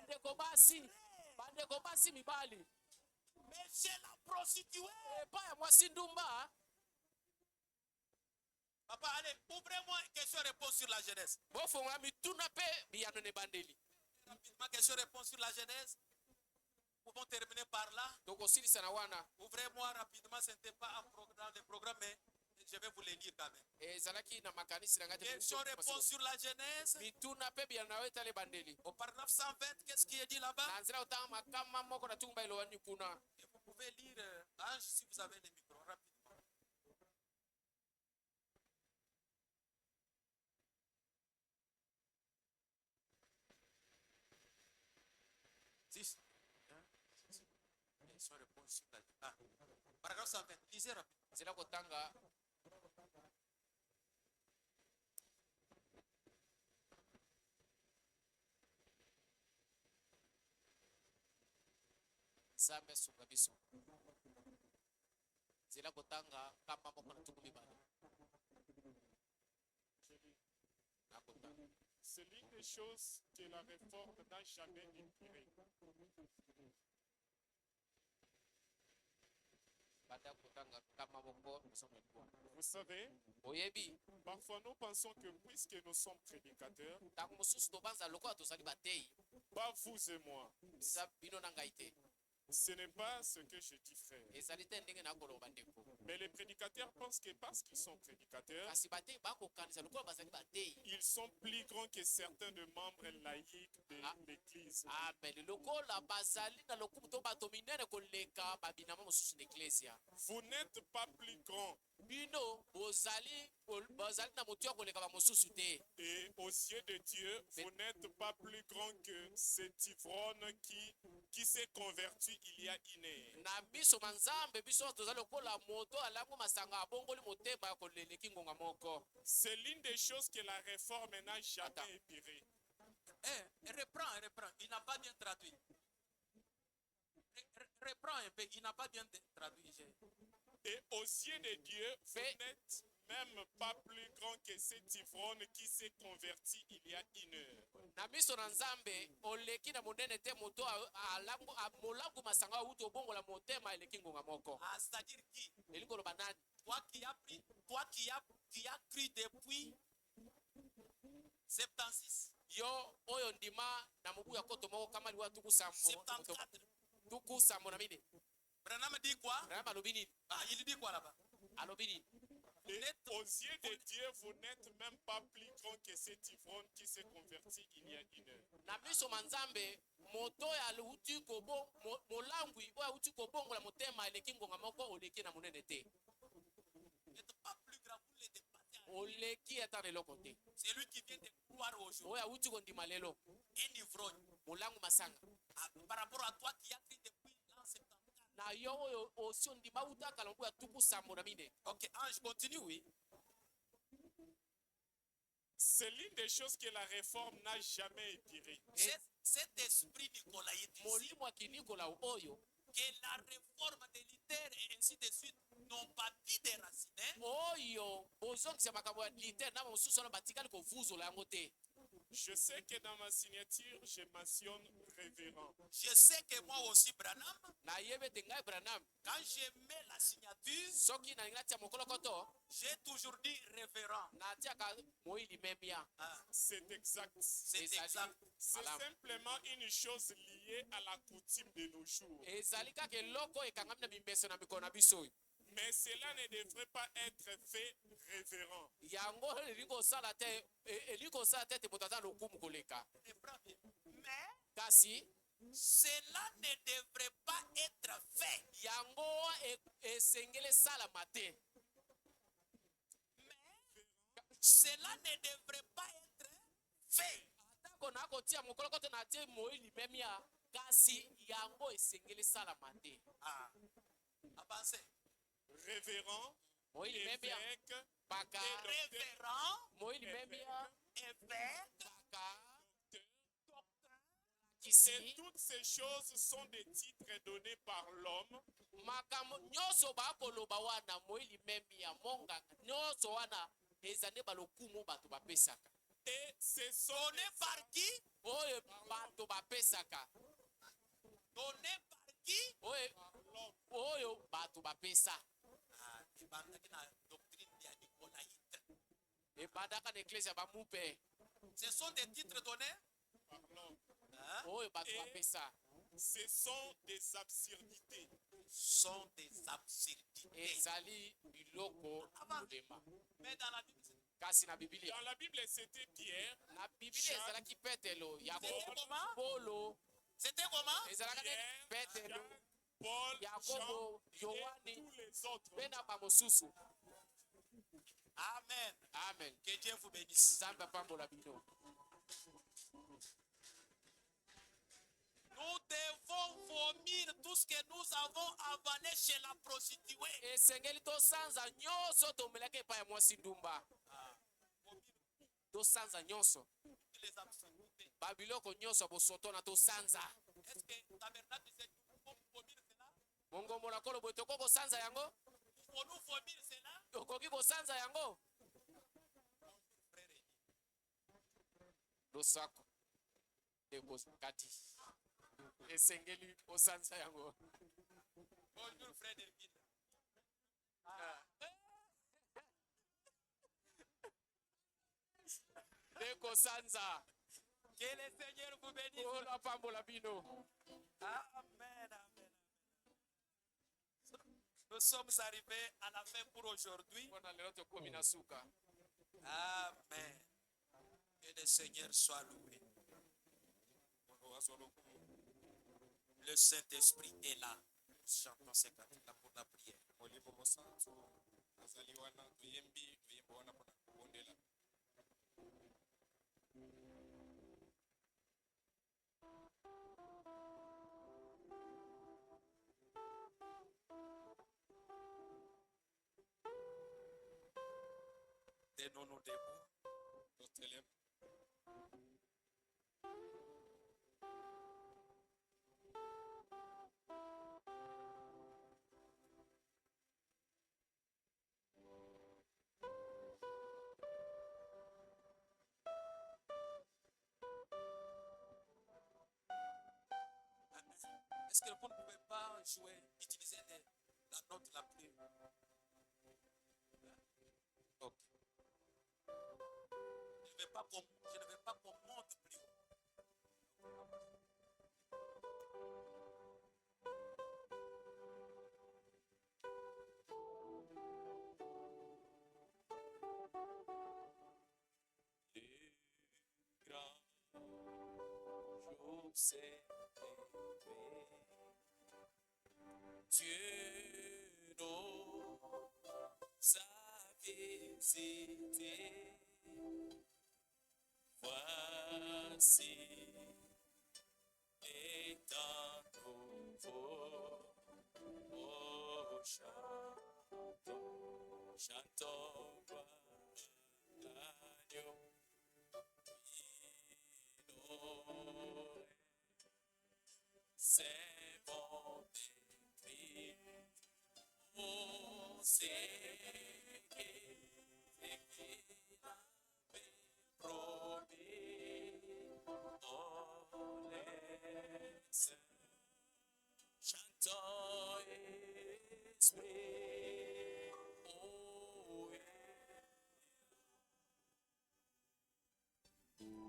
bandeko basi mibali Mais chez la prostituée, epai ya mwasi ndumba papa, allez, ouvrez-moi une question-réponse sur la jeunesse. bofongola mituna mpe biyano ne bandeli Rapidement, question-réponse sur la jeunesse. Nous pouvons terminer par là. tokosilisa na wana Ouvrez-moi rapidement, ce n'était pas un programme, le programme, mais je vais vous le lire quand même. ezalaki na makanisi na ngai te Question-réponse sur la jeunesse. mituna mpe biyano na yo etali bandeli Au paragraphe 120, qu'est-ce qui est dit là-bas? na nzela kotanga makama moko na tumba elowani kuna Et vous pouvez lire, Ange, si vous avez le micro, rapidement. Question-réponse sur la paragraphe 120, lisez rapidement. nzela kotanga nzambe asunga biso nzela kotanga kamba moko na tuku mibale nakotanga C'est l'une des choses que la réforme n'a jamais inspiré. banda kotanga kamba moko nosonga libwana Vous savez, oyebi parfois nous pensons que puisque nous sommes prédicateurs, ntango mosusu tobanza lokola tozali bateyi pas vous et moi, eza bino na ngai te ce n'est pas ce que je dis, frère. ezali te ndenge nakoloba bandeko Mais les prédicateurs pensent que parce qu'ils sont prédicateurs, kasi bateyi bakokanisa lokola bazali bateyi ils sont plus grands que certains des membres laïcs de l'Église. amen lokola bazali na lokumu to bato minene koleka babinama mosusu na eklesia Vous n'êtes pas plus grands. bino bozali na motu ya koleka bamosusu te Et aux yeux de Dieu, vous n'êtes pas plus grand que cet ivrogne qui s'est converti il y a une heure. na biso manzambe biso tozali lokola moto alango masanga abongoli motema ya koleleki ngonga moko C'est l'une des choses que la réforme n'a jamais épiré. Reprends. Il n'a pas bien traduit. Reprends un peu, il n'a pas bien traduit. Et aux yeux de Dieu, vous n'êtes même pas plus grand que cet ivrogne qui s'est converti il y a une heure. na biso na nzambe oleki na monene te moto molangu masanga auti obongola motema eleki ngonga moko Ah, c'est-à-dire qui? elingi koloba nani Toi qui as cru depuis 76, yo oyo ndima na mobu ya koto moko kama liwa tuku sambo 74. tuku sambo na mine Branham dit quoi? Branham alobi nini Ah, il dit quoi là-bas? alobi nini Et aux yeux de Dieu, vous n'êtes même pas plus grand que cet ivrogne qui s'est converti il y a une heure. na biso manzambe moto oyo auti molangwi oyo auti kobongola motema eleki ngonga moko oleki na monene te Vous n'êtes pas plus grand, vous les dépassez oleki ata leloko te Celui qui vient de croire aujourd'hui, oyo awuti kondima lelo un ivrogne, molangu masanga par rapport à toi qui as cru depuis l'an 74. na yo oyo osi ondima wuta kala mpo ya tuku sambo na mine. Ok, Ange, continue, oui. C'est l'une des choses que la réforme n'a jamais étirée. Cet esprit nicolaïte ici, molimo ya kinikola oyo que la réforme de Luther et ainsi de suite n'ont pas dit des racines. oyo bozongisa makambo ya liter na mosusu wana batikali kovuzola yango te. Je sais que dans ma signature, je mentionne révérend. Je sais que moi aussi, Branham, nayebi ete ngai Branham quand je mets la signature, soki nalingi natia mokolokoto j'ai toujours dit révérend. natiaka moili memia. Ah, C'est exact. c'est Ezali exact. C'est malamu. simplement une chose liée à la coutume de nos jours. ezali kaka eloko ekangami na bimeso na mikolo na biso oyo. Mais cela ne devrait pas être fait révérend. yango elingi kosala te elingi kosala te ete moto aza na lokumu koleka Reprends bien. Mais kasi cela ne devrait pas être fait. yango esengeli esalama te. Cela ne devrait pas être fait. atako nakotia mokolokoto na tie moili memia kasi yango esengeli esalama te. Ah, avancez. Révérend, moili memia évêque, paka Révérend, moili memia évêque, paka docteur, et kisi toutes ces choses sont des titres donnés par l'homme makambo nyonso bakoloba wana moili memia monganga nyonso wana eza nde balokumu bato bapesaka et ce sont donné par qui? oyo bato bapesaka Donné par qui? oyo bato bapesa Ah, ebandaki na doctrine ya nicolaïte. ebandaka na eklise ya bamupe Ce sont des titres donnés. par l'homme. Hein? oyo bato Et- bapesa Ce sont des absurdités. Sont des absurdités. ezali biloko kolema Mais dans la Bible, kasi na bibilia Dans la Bible, c'était Pierre, na bibilia ezalaki petelo C'était comment? polo c'était comment? ezalaka nde Pierre, petelo Jacques, Paul, Jean yakobo et yohane tous les autres. mpe na bamosusu. Amen. amen. Que Dieu vous bénisse. nzambe apambola bino. Nous devons vomir tout ce que nous avons avalé chez la prostituée. esengeli tosanza nyonso tomelaki epai ya mwasi ndumba Vomir tosanza nyonso toutes les absurdités. babiloko nyonso ya bosoto na tosanza Est-ce que tabernacle c'est nous pouvons vomir cela? mongomola kolo boye tokoki kosanza yango Pouvons-nous vomir cela? okoki kosanza yango Frère Eddie. losako ndeko kati esengeli osanza yango. Bonjour frère David. ndeko sanza Que le Seigneur vous bénisse. olo apambola bino. Amen, amen. Nous sommes arrivés à la fin pour aujourd'hui. mpona lelo tokomi na suka. Amen. Que le Seigneur soit loué. Le Saint-Esprit est là. Chantons ces cantiques-là pour la prière. Molimo mosantu azaliwa na tuyembi tuyembo wana pona kubondela. Tenons-nous debout. Totelem. Est-ce que vous ne pouvez pas jouer, utiliser la note la plus. Ok. Je ne veux pas qu'on monte plus haut. Le grand jour s'est levé. Dieu nous a hésiter. Voici est un nouveau. Oh, chantons l'agneau. C'est bon d'écrire. Oh, c'est qu'il avait promis. Oh, laisse. Chantons esprit. Oh,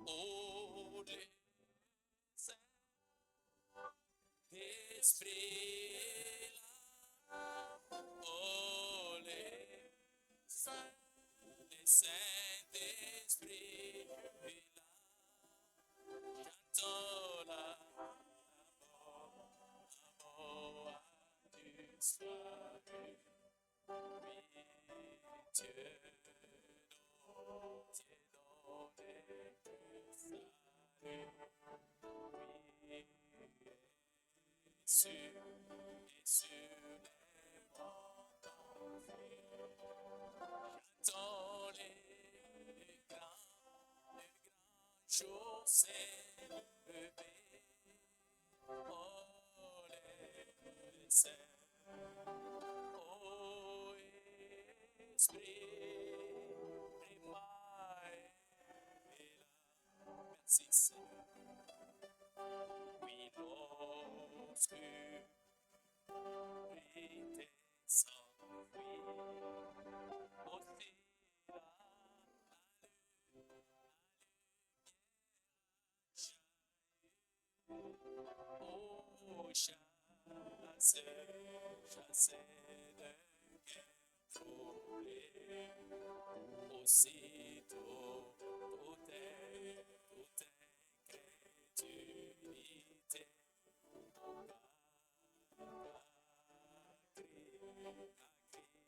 oh, laisse. Esprit là, oh les Saint-Esprit là, chantons l'amour a disparu, oui Dieu donné le salut, oui. Sur les montagnes, j'attends les grands jours s'élever. Oh, les saints, oh, esprit, merci Seigneur. Oui, lorsque oui, descend, oui, aussi oh, chassez de guerre troublée, aussitôt tout est crédulité.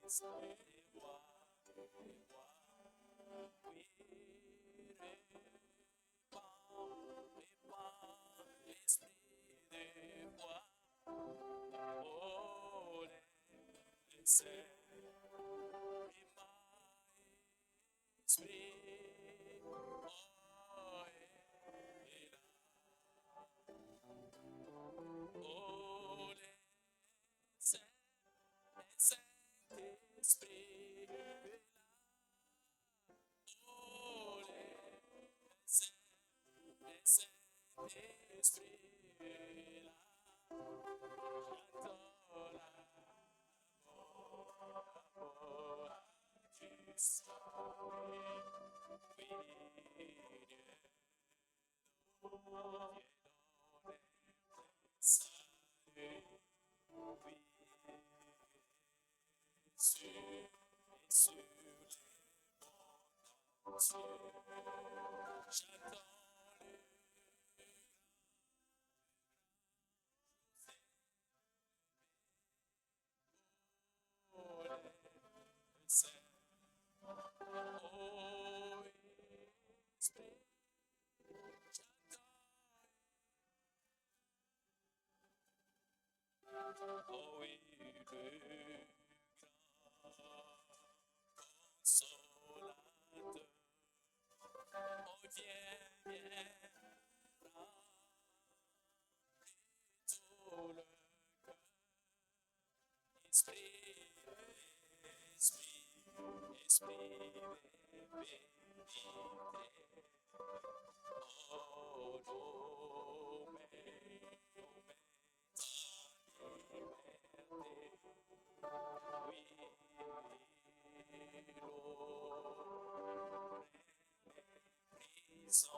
Christ est roi, oui, répand l'esprit de roi, oh, les saints, esprit, oh, et là, oh, les Saint-Esprit là, oh, les Saint-Esprit là, j'adore l'amour à Christ, oui, Dieu donné salut, oui, sur les montagnes, j'attends le Saint, oh, esprit, j'attends, oh oui, le grand consolateur, oh viens, tout le cœur, esprit, bénité, oh, nos mains, ta liberté, oui, l'eau, prison,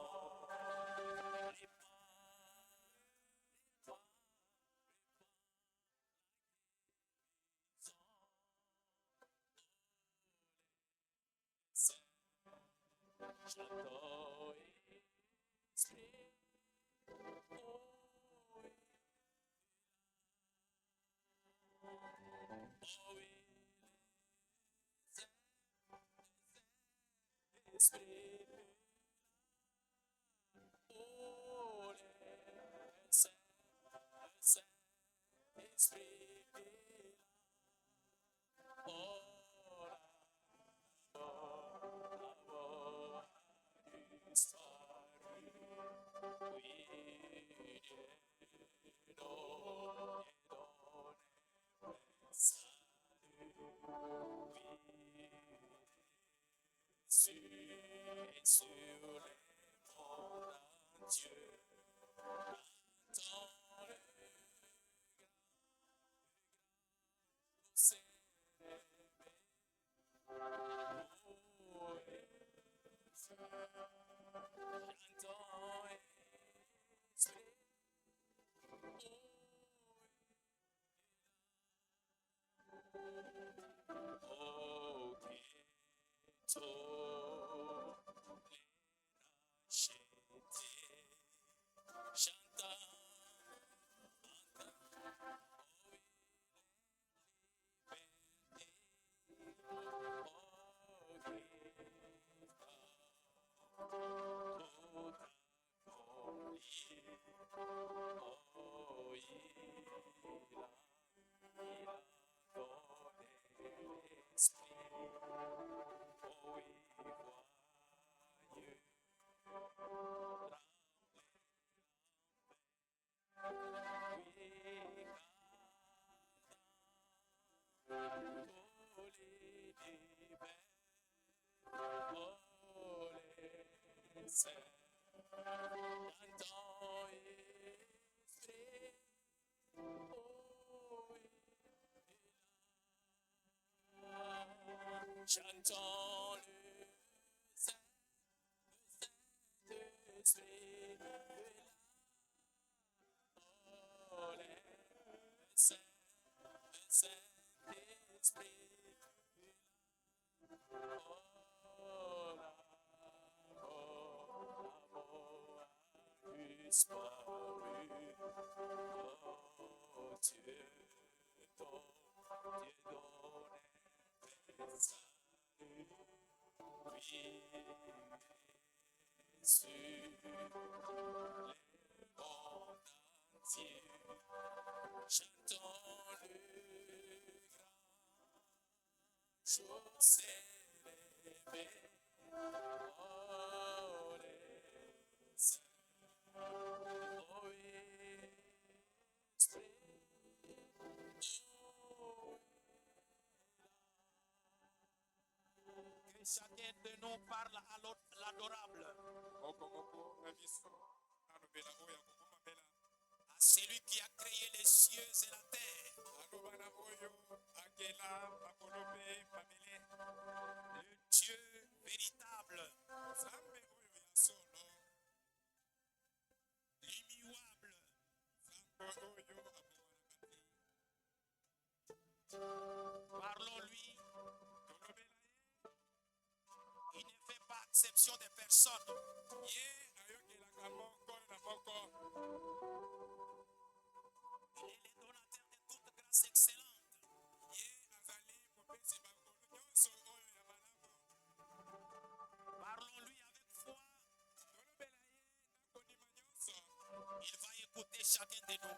j'adore esprit, oh oui, Esprit, oh, le Saint-Esprit, oh, la voix disparue, oui, Dieu, donne salut, oui, sur les monts Dieu, dans le célébrer, oh, j'entends esprit, oh, Cristo, chanta, j'entends le Saint-Esprit, oh, le Saint-Esprit, oh, la voix disparue, oh, Dieu donne salut, oui, sur les monts entiers, j'entends le grand jour s'élever, oh, les saints, oh, esprit, oh, que chacun de nous parle à l'adorable, à celui qui a créé les cieux et la terre, le Dieu véritable, l'immuable. Parlons-lui, il ne fait pas exception des personnes. Il est le donateur de toute grâce excellente. Parlons-lui avec foi. Il va écouter chacun de nous.